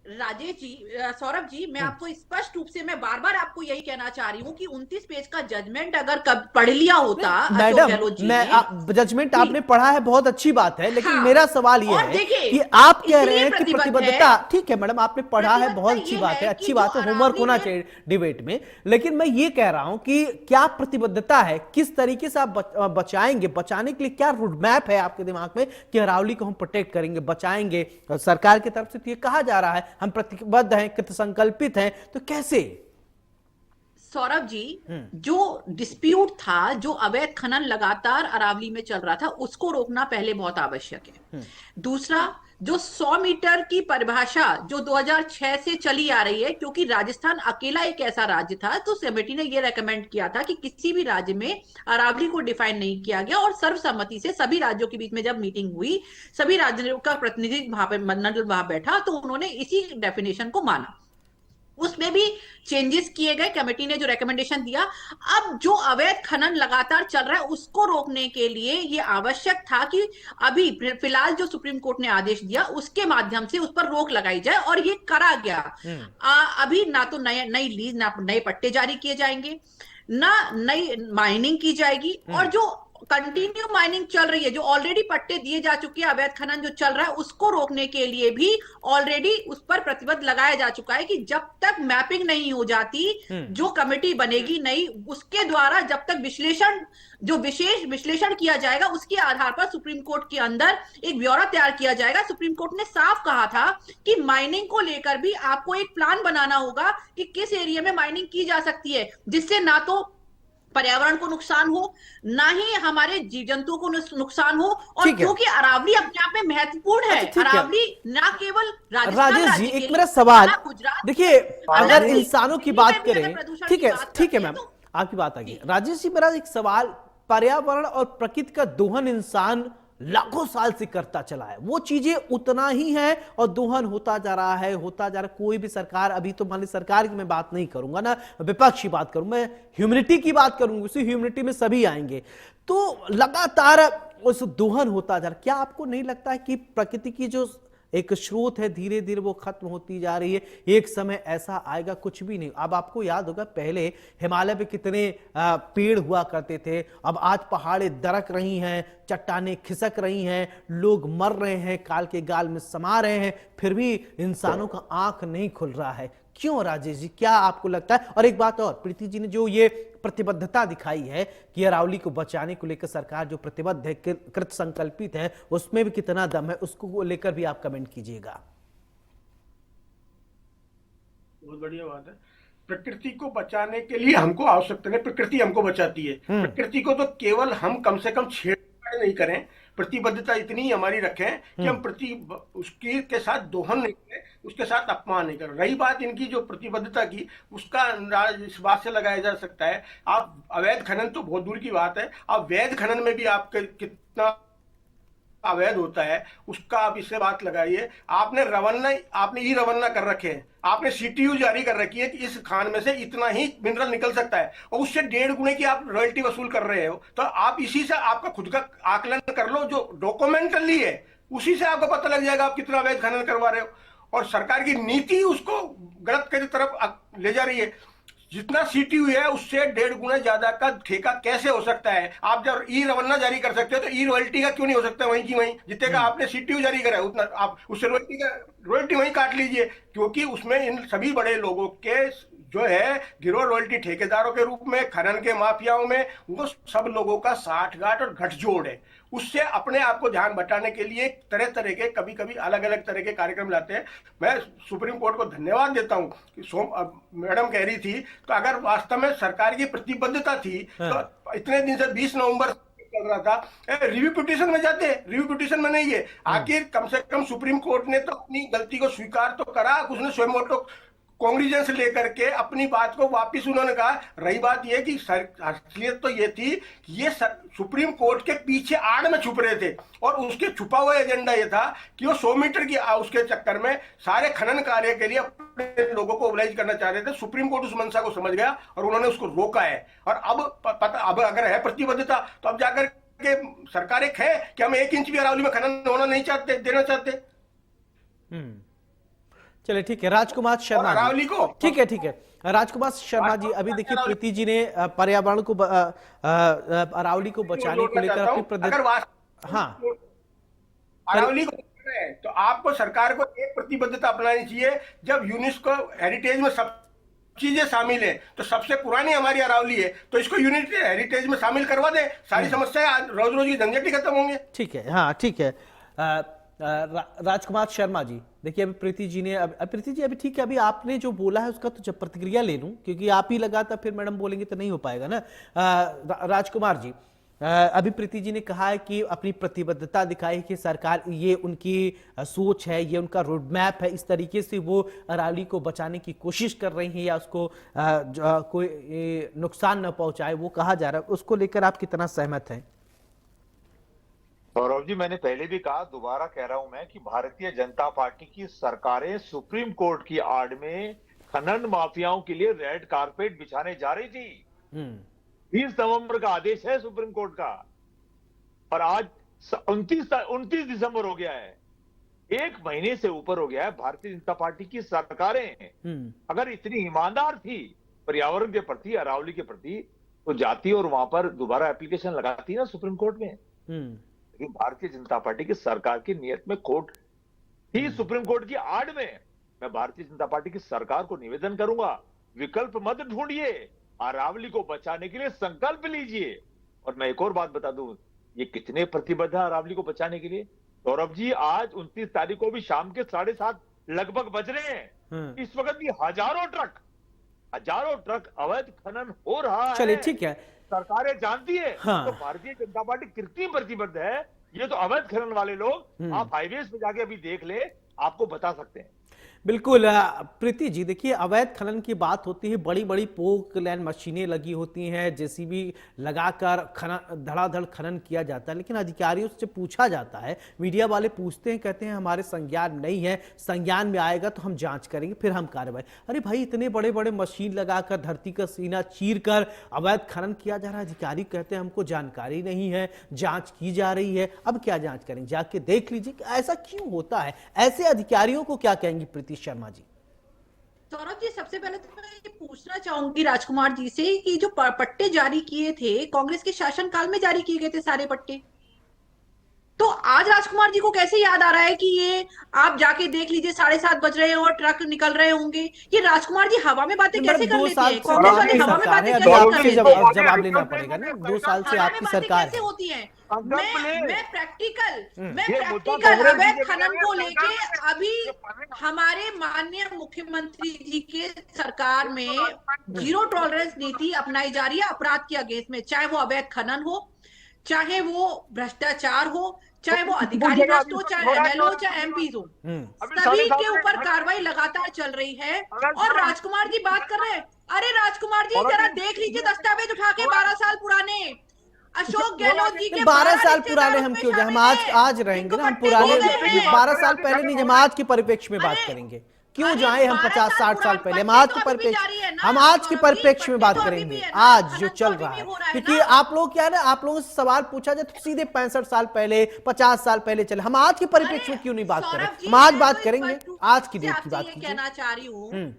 राजेश जी, सौरभ जी, मैं आपको स्पष्ट रूप से, मैं बार बार आपको यही कहना चाह रही हूँ कि 29 पेज का जजमेंट अगर पढ़ लिया होता मैडम, मैं जजमेंट आपने पढ़ा है, बहुत अच्छी बात है, लेकिन मेरा सवाल ये है कि आप कह रहे हैं कि प्रतिबद्धता, ठीक है मैडम आपने पढ़ा है, बहुत अच्छी बात है, अच्छी बात है, होमवर्क होना चाहिए डिबेट में, लेकिन मैं ये कह रहा हूं कि क्या प्रतिबद्धता है, किस तरीके से आप बचाएंगे, बचाने के लिए क्या रोड मैप है आपके दिमाग में कि अरावली को हम प्रोटेक्ट करेंगे, बचाएंगे। सरकार की तरफ से ये कहा जा रहा है हम प्रतिबद्ध हैं, कृत संकल्पित हैं, तो कैसे। सौरभ जी, जो डिस्प्यूट था, जो अवैध खनन लगातार अरावली में चल रहा था, उसको रोकना पहले बहुत आवश्यक है। दूसरा, जो 100 मीटर की परिभाषा जो 2006 से चली आ रही है, क्योंकि राजस्थान अकेला एक ऐसा राज्य था, तो कमेटी ने यह रेकमेंड किया था कि किसी भी राज्य में अरावली को डिफाइन नहीं किया गया, और सर्वसम्मति से सभी राज्यों के बीच में जब मीटिंग हुई, सभी राज्यों का प्रतिनिधि वहां पर मंडल वहां बैठा, तो उन्होंने इसी डेफिनेशन को माना। उसमें भी चेंजेस किए गए, कमेटी ने जो रिकमेंडेशन दिया। अब जो अवैध खनन लगातार चल रहा है उसको रोकने के लिए ये आवश्यक था कि अभी फिलहाल जो सुप्रीम कोर्ट ने आदेश दिया उसके माध्यम से उस पर रोक लगाई जाए, और ये करा गया। अभी ना तो नई लीज, ना नए पट्टे जारी किए जाएंगे, ना नई माइनिंग की जाएगी, और जो कंटिन्यू माइनिंग चल रही है, जो ऑलरेडी पट्टे दिए जा चुके हैं, अवैध खनन जो चल रहा है उसको रोकने के लिए भी ऑलरेडी उस पर प्रतिबंध लगाया जा चुका है कि जब तक मैपिंग नहीं हो जाती, जो कमेटी बनेगी नई, उसके द्वारा जब तक विश्लेषण, जो विशेष विश्लेषण किया जाएगा, उसके आधार पर सुप्रीम कोर्ट के अंदर एक ब्यौरा तैयार किया जाएगा। सुप्रीम कोर्ट ने साफ कहा था कि माइनिंग को लेकर भी आपको एक प्लान बनाना होगा कि किस एरिया में माइनिंग की जा सकती है, जिससे ना तो पर्यावरण को नुकसान हो, ना ही हमारे जीव जंतुओं को नुकसान हो, और क्योंकि अरावली अपने आप में महत्वपूर्ण है। अरावली ना केवल राजस्थान राजेश जी, राज्य एक के मेरा लिए, सवाल, गुजरात, देखिए अगर अलग इंसानों की दिल्ली बात में भी करें, अगर प्रदूषण ठीक की है बात ठीक है करते हैं मैम, तो आपकी बात आ गई। राजेश जी, मेरा एक सवाल, पर्यावरण और प्रकृति का दोहन इंसान लाखों साल से करता चला है, वो चीजें उतना ही है और दोहन होता जा रहा है, होता जा रहा है। कोई भी सरकार, अभी तो मान ली सरकार की मैं बात नहीं करूंगा ना, विपक्ष की बात करूं, मैं ह्यूमैनिटी की बात करूंगा, उसी ह्यूमैनिटी में सभी आएंगे, तो लगातार उस दोहन होता जा रहा है। क्या आपको नहीं लगता है कि प्रकृति की जो एक स्रोत है धीरे धीरे वो खत्म होती जा रही है? एक समय ऐसा आएगा कुछ भी नहीं। अब आपको याद होगा पहले हिमालय पे कितने पेड़ हुआ करते थे, अब आज पहाड़ें दरक रही हैं, चट्टानें खिसक रही हैं, लोग मर रहे हैं, काल के गाल में समा रहे हैं, फिर भी इंसानों का आंख नहीं खुल रहा है। क्यों राजेश जी, क्या आपको लगता है? और एक बात और, प्रीति जी ने जो ये प्रतिबद्धता दिखाई है कि अरावली को बचाने को लेकर सरकार जो प्रतिबद्ध है, कृत संकल्पित है, उसमें भी कितना दम है, उसको लेकर भी आप कमेंट कीजिएगा। बहुत बढ़िया बात है। प्रकृति को बचाने के लिए हमको आवश्यकता नहीं, प्रकृति हमको बचाती है। प्रकृति को तो केवल हम कम से कम छेड़छाड़ नहीं करें, प्रतिबद्धता इतनी हमारी रखें कि हम उसकी के साथ दोहन नहीं करें, उसके साथ अपमान नहीं करें। रही बात इनकी जो प्रतिबद्धता की, उसका अंदाज इस बात से लगाया जा सकता है, आप अवैध खनन तो बहुत दूर की बात है, आप वैध खनन में भी आपके कितना अवैध होता है उसका आप इससे बात लगाइए। आपने ई रवाना कर रखे हैं, आपने सीटीयू जारी कर रखी है कि इस खान में से इतना ही मिनरल निकल सकता है, और उससे 1.5 गुने की आप रॉयल्टी वसूल कर रहे हो। तो आप इसी से आपका खुद का आकलन कर लो, जो डॉक्यूमेंटली है उसी से आपको पता लग जाएगा आप कितना अवैध खनन करवा रहे हो। और सरकार की नीति उसको गलत की तरफ ले जा रही है। जितना सीटीयू है उससे 1.5 गुना ज्यादा का ठेका कैसे हो सकता है? आप जब ई रवाना जारी कर सकते हो तो ई रॉयल्टी का क्यों नहीं हो सकता? वहीं की वहीं जितने का आपने सीटीयू जारी करा है उतना आप उससे रॉयल्टी वहीं काट लीजिए, क्योंकि उसमें इन सभी बड़े लोगों के जो है गिरोह रॉयल्टी ठेकेदारों के रूप में, खनन के माफियाओं में, वो सब लोगों का साठगांठ और गठजोड़ है। उससे अपने आप को ध्यान बटाने के लिए तरह तरह के, कभी कभी अलग अलग तरह के कार्यक्रम लाते हैं। मैं सुप्रीम कोर्ट को धन्यवाद देता हूं कि मैडम कह रही थी, तो अगर वास्तव में सरकार की प्रतिबद्धता थी तो इतने दिन से 20 नवंबर चल रहा था, रिव्यू पिटीशन में जाते, रिव्यू पिटीशन में नहीं है। आखिर कम से कम सुप्रीम कोर्ट ने तो अपनी गलती को स्वीकार तो करा, उसने स्वयं कांग्रेस लेकर के अपनी बात को वापिस उन्होंने कहा। रही बात यह कि असलियत तो ये थी कि ये सुप्रीम कोर्ट के पीछे आड़ में छुप रहे थे, और उसके छुपा हुआ एजेंडा ये था कि वो 100 मीटर की उसके चक्कर में सारे खनन कार्य के लिए अपने लोगों को ओबलाइज करना चाह रहे थे। सुप्रीम कोर्ट उस मंशा को समझ गया और उन्होंने उसको रोका है। और अब अगर है प्रतिबद्धता तो अब जाकर के सरकार एक है कि हम 1 इंच भी अरावली में खनन होना नहीं चाहते, देना चाहते। चलिए ठीक है, राजकुमार शर्मा जी, ठीक है राजकुमार शर्मा जी, अभी देखिए प्रीति जी ने पर्यावरण को, अरावली को बचाने को लेकर अपनी हाँ, अरावली को तो आपको सरकार को एक प्रतिबद्धता अपनानी चाहिए। जब यूनेस्को हेरिटेज में सब चीजें शामिल है तो सबसे पुरानी हमारी अरावली है, तो इसको यूनिट हेरिटेज में शामिल करवा दे, सारी समस्याएं रोज रोज की झंझट ही खत्म होंगे। ठीक है, हाँ ठीक है। राजकुमार शर्मा जी, देखिए अभी प्रीति जी ने, प्रीति जी अभी ठीक है, अभी आपने जो बोला है उसका तो जब प्रतिक्रिया ले लूं, क्योंकि आप ही लगा था, फिर मैडम बोलेंगे तो नहीं हो पाएगा ना। राजकुमार जी, अभी प्रीति जी ने कहा है कि अपनी प्रतिबद्धता दिखाई कि सरकार, ये उनकी सोच है, ये उनका रोड मैप है, इस तरीके से वो अरावली को बचाने की कोशिश कर रही हैं या उसको कोई नुकसान न पहुंचाए, वो कहा जा रहा है। उसको लेकर आप कितना सहमत हैं? सौरभ जी, मैंने पहले भी कहा, दोबारा कह रहा हूं मैं कि भारतीय जनता पार्टी की सरकारें सुप्रीम कोर्ट की आड़ में खनन माफियाओं के लिए रेड कारपेट बिछाने जा रही थी। 20 नवंबर का आदेश है सुप्रीम कोर्ट का, और आज 29 दिसंबर हो गया है, 1 महीने से ऊपर हो गया है। भारतीय जनता पार्टी की सरकारें अगर इतनी ईमानदार थी पर्यावरण के प्रति, अरावली के प्रति, तो जाती और वहां पर दोबारा एप्लीकेशन लगाती ना सुप्रीम कोर्ट में। लेकिन भारतीय जनता पार्टी की सरकार की नीयत में खोट थी सुप्रीम कोर्ट की आड़ में। मैं भारतीय जनता पार्टी की सरकार को निवेदन करूंगा, विकल्प मत ढूंढिए, अरावली को बचाने के लिए संकल्प लीजिए। और मैं एक और बात बता दूं, ये कितने प्रतिबद्ध है अरावली को बचाने के लिए। सौरभ जी, आज 29 तारीख को भी शाम के 7:30 लगभग बज रहे हैं, इस वक्त भी हजारों ट्रक अवैध खनन हो रहा है। चलिए ठीक है, सरकारें जानती है। हाँ। तो भारतीय जनता पार्टी कितनी प्रतिबद्ध है, ये तो अवैध खनन वाले लोग आप हाईवेज पे जाके अभी देख ले, आपको बता सकते हैं। बिल्कुल। प्रीति जी, देखिए, अवैध खनन की बात होती है, बड़ी बड़ी पोकलैंड मशीनें लगी होती हैं, जेसीबी लगाकर खनन, धड़ाधड़ खनन किया जाता है, लेकिन अधिकारियों से पूछा जाता है, मीडिया वाले पूछते हैं, कहते हैं हमारे संज्ञान नहीं है, संज्ञान में आएगा तो हम जांच करेंगे, फिर हम कार्रवाई। अरे भाई, इतने बड़े बड़े मशीन लगाकर धरती का सीना चीर कर अवैध खनन किया जा रहा है, अधिकारी कहते हैं हमको जानकारी नहीं है, जांच की जा रही है। अब क्या जांच करेंगे? जाके देख लीजिए कि ऐसा क्यों होता है। ऐसे अधिकारियों को क्या कहेंगी प्रीति शर्मा जी? सौरभ जी, सबसे पहले तो मैं ये पूछना चाहूंगी राजकुमार जी से कि जो पट्टे जारी किए थे, कांग्रेस के शासनकाल में जारी किए गए थे सारे पट्टे, तो आज राजकुमार जी को कैसे याद आ रहा है कि ये आप जाके देख लीजिए 7:30 बज रहे हैं और ट्रक निकल रहे होंगे? ये राजकुमार जी हवा में बातें कैसे कर लेते हैं? कांग्रेस वाले हवा में बातें कैसे कर लेते हैं? जवाब लेना पड़ेगा ना, 2 साल से आपकी सरकार कैसे होती है? मैं प्रैक्टिकल मुद्दा अवैध खनन को लेके अभी हमारे माननीय मुख्यमंत्री जी के सरकार में जीरो टॉलरेंस नीति अपनाई जा रही है अपराध के अगेंस्ट में, चाहे वो अवैध खनन हो, चाहे वो भ्रष्टाचार हो, चाहे वो अधिकारी भ्रष्ट हो, चाहे एमएलए हो, चाहे एमपीज हो, सभी के ऊपर कार्रवाई लगातार चल रही है। और राजकुमार जी बात कर रहे हैं, अरे राजकुमार जी जरा देख लीजिए दस्तावेज उठा के 12 साल पुराने अशोक गहलोत जी के 12 साल पुराने हम क्यों जाए, हम आज रहेंगे ना, हम पुराने 12 साल पहले नहीं, हम आज के परिप्रेक्ष्य में बात करेंगे। क्यों जाए हम 50-60 साल पहले? हम आज के परिप्रेक्ष्य में बात करेंगे, आज जो चल रहा है। क्योंकि आप लोग क्या है ना, आप लोगों से सवाल पूछा जाए तो सीधे 65 साल पहले, 50 साल पहले चले। हम आज के परिप्रेक्ष्य में क्यों नहीं बात करें? हम आज बात करेंगे, आज की डेट की बात कीजिए। कहना चाह रही हूँ,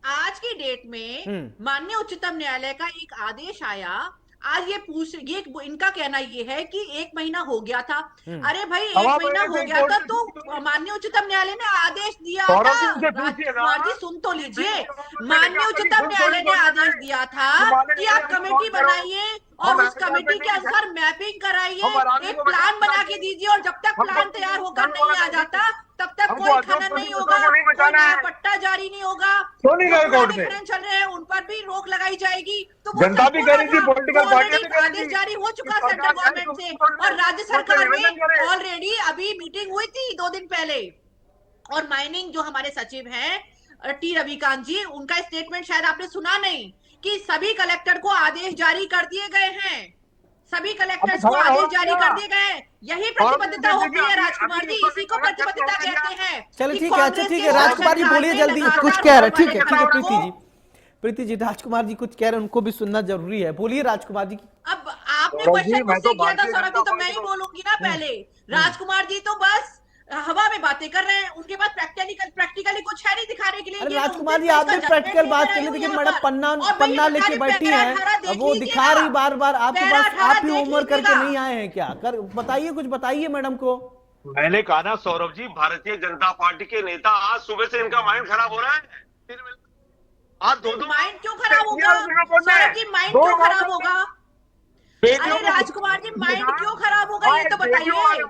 आज की डेट में माननीय उच्चतम न्यायालय का एक आदेश आया। आज ये इनका कहना ये है कि 1 महीना हो गया था। अरे भाई, 1 महीना हो गया था तो माननीय उच्चतम न्यायालय ने आदेश दिया था, राजकुमार जी सुन तो लीजिए, माननीय उच्चतम न्यायालय ने आदेश दिया था कि आप कमेटी बनाइए और उस कमेटी के अनुसार मैपिंग कराइए, एक प्लान बना के दीजिए, और जब तक प्लान तैयार होकर नहीं आ जाता तब तक कोई खनन नहीं होगा, कोई नया पट्टा जारी नहीं होगा। खनन चल रहे हैं उन पर भी रोक लगाई जाएगी। तो जनता भी कह रही थी, पॉलिटिकल पार्टी आदेश जारी हो चुका सेंट्रल गवर्नमेंट से, और राज्य सरकार में ऑलरेडी अभी मीटिंग हुई थी 2 दिन पहले, और माइनिंग जो हमारे सचिव हैं टी रविकांत जी, उनका स्टेटमेंट शायद आपने सुना नहीं कि सभी कलेक्टर को आदेश जारी कर दिए गए हैं, सभी कलेक्टर्स को आदेश जारी कर दिए गए हैं। यही प्रतिबद्धता होती है राजकुमार जी, इसी को प्रतिबद्धता कहते हैं। चलो ठीक है, अच्छा ठीक है, राजकुमार जी बोलिए जल्दी, कुछ कह रहे हैं। ठीक है प्रीति जी, राजकुमार जी कुछ कह रहे हैं, उनको भी सुनना जरूरी है। बोलिए राजकुमार जी। अब आपने क्वेश्चन मुझसे किया था सौरभ जी, तो मैं ही बोलूंगी ना पहले। राजकुमार जी तो बस हवा में बातें कर रहे हैं, उनके पास प्रैक्टिकली कुछ है नहीं दिखाने के लिए। अरे राजकुमार जी, आपने प्रैक्टिकल बात कर ली, देखिए मैडम पन्ना लेके बैठी हैं, वो दिखा रही बार बार आपके पास। आप ही होमवर्क करके नहीं आए हैं क्या? बताइए, कुछ बताइए मैडम को। मैंने कहा ना सौरभ जी, भारतीय जनता पार्टी के नेता आज सुबह से इनका माइंड खराब हो रहा है। आज दो माइंड क्यों खराब होगा सौरभ जी? माइंड क्यों खराब होगा? अरे राजकुमार जी, माइंड क्यों खराब होगा ये तो बताइए।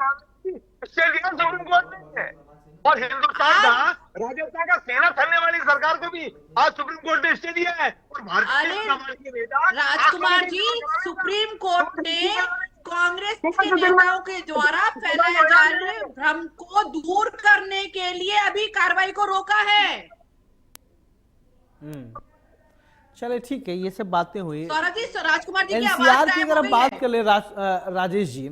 सुप्रीम कोर्ट में और हिंदुस्तान का राजस्थान का सेना थलने वाली सरकार सरकार को भी आज सुप्रीम कोर्ट ने स्टे दिया है। और भारतीय अरे जनता पार्टी के नेता राजकुमार जी, सुप्रीम कोर्ट ने कांग्रेस के नेताओं के द्वारा फैलाए जा रहे भ्रम को दूर करने के लिए अभी कार्रवाई को रोका है। चले ठीक है, ये सब बातें हुई। सौरभ जी, राजकुमार जी की आवाज एनसीआर की गायब अगर हो हम गई बात है। कर ले राजेश जी,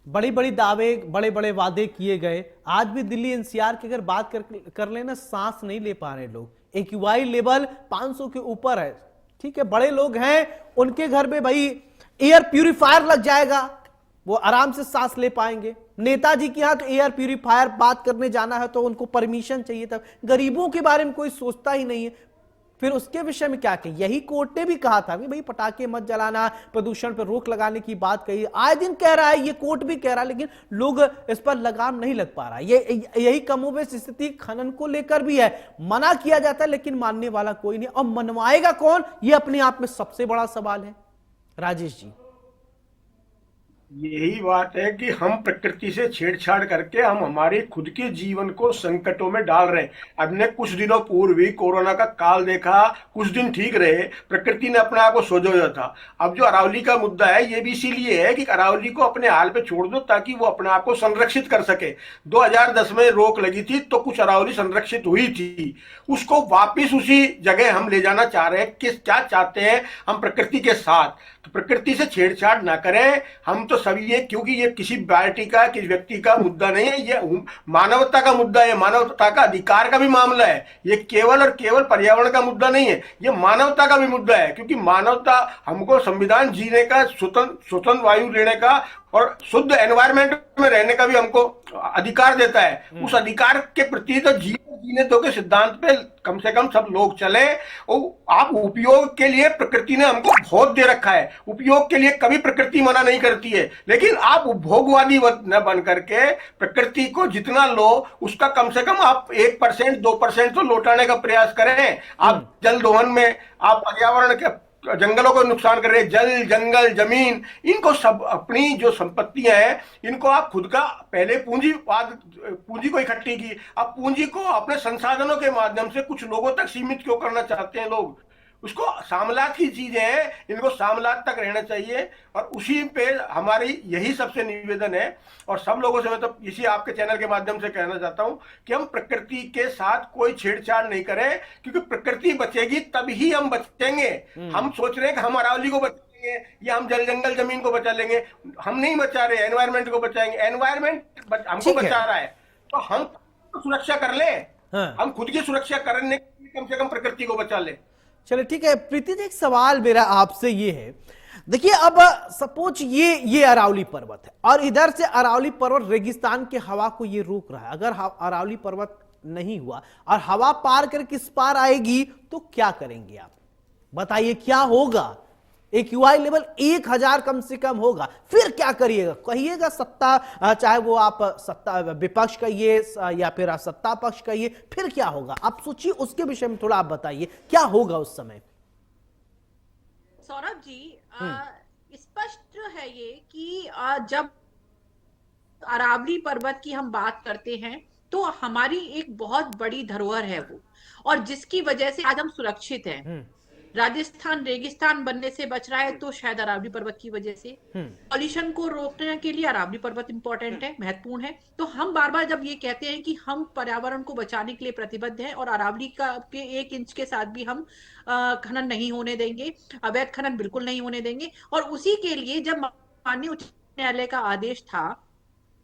बड़ी बड़ी दावे, बड़े बड़े वादे किए गए। आज भी दिल्ली एनसीआर की अगर बात कर लेना, सांस नहीं ले पा रहे लोग। एक्यूआई लेवल 500 के ऊपर है। ठीक है, बड़े लोग हैं, उनके घर में भाई एयर प्यूरिफायर लग जाएगा, वो आराम से सांस ले पाएंगे। नेताजी के यहाँ तो एयर प्यूरिफायर बात करने जाना है तो उनको परमिशन चाहिए था। गरीबों के बारे में कोई सोचता ही नहीं है। फिर उसके विषय में क्या कही? यही कोर्ट ने भी कहा था कि भाई पटाखे मत जलाना, प्रदूषण पर रोक लगाने की बात कही। आए दिन कह रहा है, ये कोर्ट भी कह रहा है, लेकिन लोग इस पर लगाम नहीं लग पा रहा। यही कमोबेश स्थिति खनन को लेकर भी है। मना किया जाता है लेकिन मानने वाला कोई नहीं, और मनवाएगा कौन, ये अपने आप में सबसे बड़ा सवाल है। राजेश जी, यही बात है कि हम प्रकृति से छेड़छाड़ करके हम हमारे खुद के जीवन को संकटों में डाल रहे हैं। हमने कुछ दिनों पूर्व भी कोरोना का काल देखा, कुछ दिन ठीक रहे, प्रकृति ने अपने आप को संजोया था। अब जो अरावली का मुद्दा है, ये भी इसीलिए है कि अरावली को अपने हाल पे छोड़ दो ताकि वो अपने आप को संरक्षित कर सके। 2010 में रोक लगी थी तो कुछ अरावली संरक्षित हुई थी, उसको वापिस उसी जगह हम ले जाना चाह रहे हैं। किस क्या चाहते हैं हम प्रकृति के साथ, तो प्रकृति से छेड़छाड़ ना करें हम तो सभी। ये क्योंकि ये किसी पार्टी का, किसी व्यक्ति का मुद्दा नहीं है, ये मानवता का मुद्दा है, मानवता का अधिकार का भी मामला है। ये केवल और केवल पर्यावरण का मुद्दा नहीं है, ये मानवता का भी मुद्दा है। क्योंकि मानवता हमको संविधान जीने का, स्वतंत्र वायु लेने का और शुद्ध एनवायरमेंट में रहने का भी हमको अधिकार देता है। उस अधिकार के प्रति तो जीने दो के सिद्धांत पे कम से कम सब लोग चले। और आप उपयोग के लिए प्रकृति ने हमको बहुत दे रखा है, उपयोग के लिए कभी प्रकृति मना नहीं करती है, लेकिन आप उपभोगवादी न बन करके प्रकृति को जितना लो उसका कम से कम आप 1% 2% तो लौटाने का प्रयास करें। आप जल दोहन में आप पर्यावरण के जंगलों को नुकसान कर रहे हैं, जल जंगल जमीन, इनको सब अपनी जो संपत्तियां हैं इनको आप खुद का पहले पूंजी को इकट्ठी की, अब पूंजी को अपने संसाधनों के माध्यम से कुछ लोगों तक सीमित क्यों करना चाहते हैं लोग? उसको सामलात की चीजें हैं, इनको सामलात तक रहना चाहिए। और उसी पे हमारी यही सबसे निवेदन है। और सब लोगों से मैं तो इसी आपके चैनल के माध्यम से कहना चाहता हूं कि हम प्रकृति के साथ कोई छेड़छाड़ नहीं करें, क्योंकि प्रकृति बचेगी तभी हम बचेंगे। हम सोच रहे हैं कि हम अरावली को बचाएंगे या हम जल जंगल जमीन को बचा लेंगे, हम नहीं बचा रहे, एनवायरमेंट को बचाएंगे। एनवायरमेंट हमको बचा रहा है तो हम सुरक्षा कर ले। हम खुद की सुरक्षा करने के लिए कम से कम प्रकृति को बचा ले। चलो ठीक है। प्रीति जी, एक सवाल मेरा आपसे ये है, देखिए अब सपोज ये अरावली पर्वत है और इधर से अरावली पर्वत रेगिस्तान के हवा को ये रोक रहा है। अगर अरावली पर्वत नहीं हुआ और हवा पार कर किस पार आएगी तो क्या करेंगे आप? बताइए क्या होगा? एक्यूआई लेवल 1000 कम से कम होगा, फिर क्या करिएगा? कहिएगा सत्ता, चाहे वो आप सत्ता विपक्ष कहिए या फिर आप सत्ता पक्ष कहिए, फिर क्या होगा? आप सोचिए, उसके विषय में थोड़ा आप बताइए क्या होगा उस समय। सौरभ जी, स्पष्ट है ये कि जब अरावली पर्वत की हम बात करते हैं तो हमारी एक बहुत बड़ी धरोहर है वो, और जिसकी वजह से आज हम सुरक्षित हैं। राजस्थान रेगिस्तान बनने से बच रहा है तो शायद अरावली पर्वत की वजह से। पॉल्यूशन को रोकने के लिए अरावली पर्वत इंपॉर्टेंट है, महत्वपूर्ण है। तो हम बार बार जब ये कहते हैं कि हम पर्यावरण को बचाने के लिए प्रतिबद्ध हैं और अरावली के 1 इंच के साथ भी हम खनन नहीं होने देंगे, अवैध खनन बिल्कुल नहीं होने देंगे। और उसी के लिए जब माननीय उच्च न्यायालय का आदेश था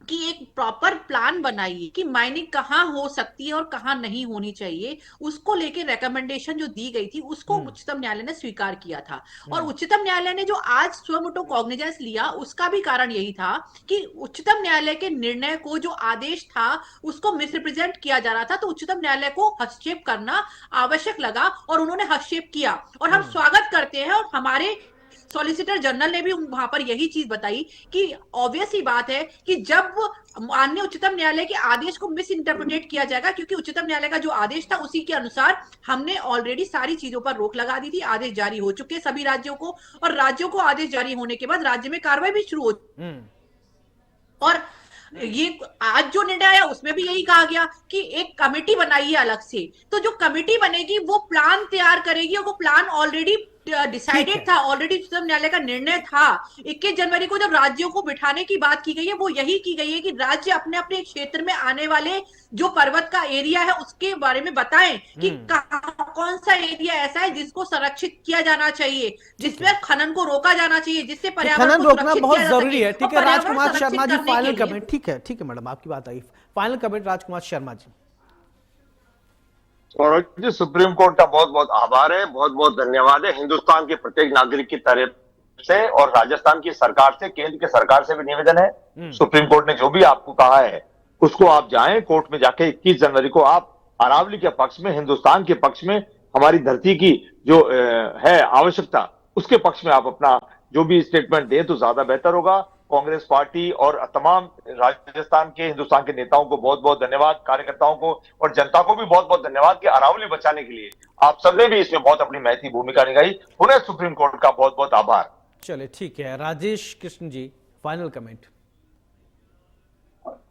कि एक प्रॉपर प्लान बनाइए कि माइनिंग कहाँ हो सकती है और कहाँ नहीं होनी चाहिए, उसको लेके रिकमेंडेशन जो दी गई थी उसको उच्चतम न्यायालय ने स्वीकार किया था। और उच्चतम न्यायालय ने जो आज स्वमोटो कॉग्निजेंस लिया उसका भी कारण यही था कि उच्चतम न्यायालय के निर्णय को, जो आदेश था, उसको मिसरिप्रेजेंट किया जा रहा था, तो उच्चतम न्यायालय को हस्तक्षेप करना आवश्यक लगा और उन्होंने हस्तक्षेप किया। और हम स्वागत करते हैं। और हमारे सॉलिसिटर जनरल ने भी वहां पर यही चीज बताई कि ऑब्वियस ही बात है कि जब माननीय उच्चतम न्यायालय के आदेश को मिस इंटरप्रिटेट किया जाएगा, क्योंकि उच्चतम न्यायालय का जो आदेश था उसी के अनुसार हमने ऑलरेडी सारी चीजों पर रोक लगा दी थी। आदेश जारी हो चुके सभी राज्यों को, और राज्यों को आदेश जारी होने के बाद राज्य में कार्रवाई भी शुरू हो। और ये आज जो निर्णय आया उसमें भी यही कहा गया कि एक कमेटी बनाई है अलग से, तो जो कमेटी बनेगी वो प्लान तैयार करेगी, और वो प्लान ऑलरेडी डिसाइडेड था, ऑलरेडी उच्चतम न्यायालय का निर्णय था। 21 जनवरी को जब राज्यों को बिठाने की बात की गई है, वो यही की गई है कि राज्य अपने अपने क्षेत्र में आने वाले जो पर्वत का एरिया है उसके बारे में बताएं कि कौन सा एरिया ऐसा है जिसको संरक्षित किया जाना चाहिए, जिसमें खनन को रोका जाना चाहिए, जिससे पर्यावरण खनन को रोकना सुरक्षित बहुत किया जा जरूरी है। सके। ठीक है और पर्यावरण राजकुमार संरक्षित शर्मा जी, करने फाइनल के लिए- कमेंट। ठीक है मैडम, आपकी बात आई। Final comment Rajkumar Sharma ji. और जी सुप्रीम कोर्ट का बहुत बहुत आभार है, बहुत बहुत धन्यवाद है हिंदुस्तान के प्रत्येक नागरिक की तरफ से, और राजस्थान की सरकार से, केंद्र की सरकार से भी निवेदन है, सुप्रीम कोर्ट ने जो भी आपको कहा है उसको आप जाएं कोर्ट में जाके 21 जनवरी को आप अरावली के पक्ष में, हिंदुस्तान के पक्ष में, हमारी धरती की जो है आवश्यकता उसके पक्ष में आप अपना जो भी स्टेटमेंट दें तो ज्यादा बेहतर होगा। कांग्रेस पार्टी और तमाम राजस्थान के, हिंदुस्तान के नेताओं को बहुत बहुत धन्यवाद, कार्यकर्ताओं को और जनता को भी बहुत बहुत धन्यवाद कि अरावली बचाने के लिए आप सबने भी इसमें बहुत अपनी महती भूमिका निभाई। पुनः सुप्रीम कोर्ट का बहुत बहुत आभार। चलिए ठीक है, राजेश कृष्ण जी फाइनल कमेंट।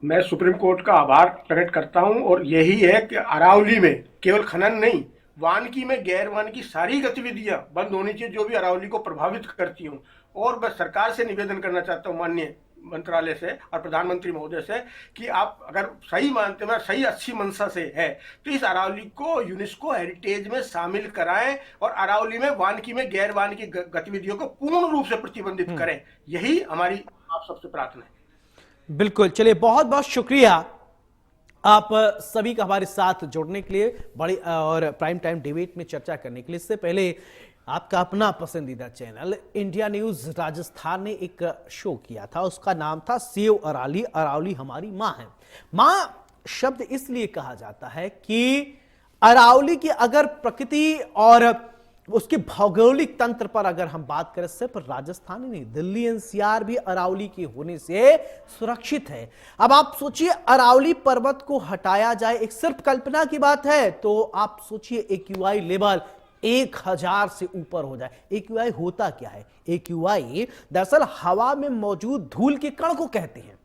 मैं सुप्रीम कोर्ट का आभार प्रकट करता हूं, और यही है कि अरावली में केवल खनन नहीं, वानिकी में गैर वानिकी सारी गतिविधियां बंद होनी चाहिए जो भी अरावली को प्रभावित करती हूं। और मैं सरकार से निवेदन करना चाहता हूं, माननीय मंत्रालय से और प्रधानमंत्री महोदय से, कि आप अगर सही मानते हैं, सही अच्छी मंशा से है, तो इस अरावली को यूनेस्को हेरिटेज में शामिल कराएं और अरावली में वानिकी में गैर वानिकी गतिविधियों को पूर्ण रूप से प्रतिबंधित करें। यही हमारी आप सबसे प्रार्थना है। बिल्कुल, चलिए बहुत बहुत शुक्रिया आप सभी का हमारे साथ जुड़ने के लिए, बड़ी और प्राइम टाइम डिबेट में चर्चा करने के लिए। इससे पहले आपका अपना पसंदीदा चैनल इंडिया न्यूज राजस्थान ने एक शो किया था, उसका नाम था सेव अरावली, अरावली हमारी मां है। मां शब्द इसलिए कहा जाता है कि अरावली की अगर प्रकृति और उसके भौगोलिक तंत्र पर अगर हम बात करें, सिर्फ राजस्थान ही नहीं, दिल्ली एनसीआर भी अरावली के होने से सुरक्षित है। अब आप सोचिए अरावली पर्वत को हटाया जाए, एक सिर्फ कल्पना की बात है, तो आप सोचिए एक्यूआई लेवल 1000 से ऊपर हो जाए। एक्यूआई होता क्या है? एक्यूआई दरअसल हवा में मौजूद धूल के कण को कहते हैं,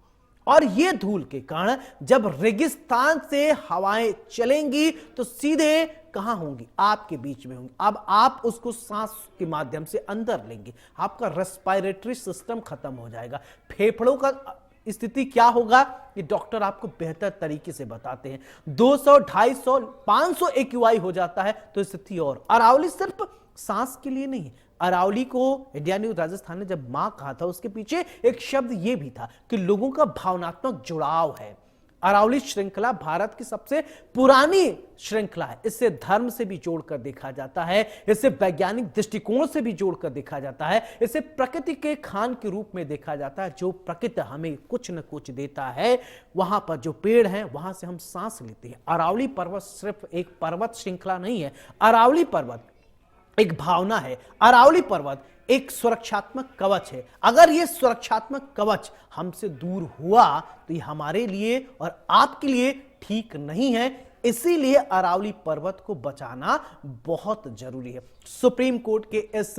और ये धूल के कण जब रेगिस्तान से हवाएं चलेंगी तो सीधे कहां होंगी? आपके बीच में होंगी। अब आप उसको सांस के माध्यम से अंदर लेंगे, आपका रेस्पिरेटरी सिस्टम खत्म हो जाएगा। फेफड़ों का स्थिति क्या होगा ये डॉक्टर आपको बेहतर तरीके से बताते हैं। 200, 250, 500 एक्यूआई हो जाता है तो स्थिति और। अरावली सिर्फ सांस के लिए नहीं है। अरावली को इंडिया न्यूज राजस्थान ने जब मां कहा था, उसके पीछे एक शब्द यह भी था कि लोगों का भावनात्मक जुड़ाव है। अरावली श्रृंखला भारत की सबसे पुरानी श्रृंखला है। इसे धर्म से भी जोड़कर देखा जाता है, इसे वैज्ञानिक दृष्टिकोण से भी जोड़कर देखा जाता है, इसे प्रकृति के खान के रूप में देखा जाता है। जो प्रकृति हमें कुछ न कुछ देता है, वहां पर जो पेड़ हैं वहां से हम सांस लेते हैं। अरावली पर्वत सिर्फ एक पर्वत श्रृंखला नहीं है, अरावली पर्वत एक भावना है। अरावली पर्वत एक सुरक्षात्मक कवच है। अगर यह सुरक्षात्मक कवच हमसे दूर हुआ तो ये हमारे लिए और आपके लिए ठीक नहीं है। इसीलिए अरावली पर्वत को बचाना बहुत जरूरी है। सुप्रीम कोर्ट के इस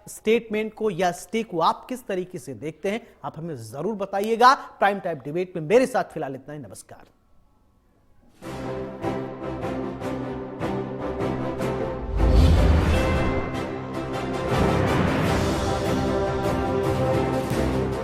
स्टेटमेंट को या स्टे को आप किस तरीके से देखते हैं, आप हमें जरूर बताइएगा। प्राइम टाइम डिबेट में मेरे साथ फिलहाल इतना ही। नमस्कार।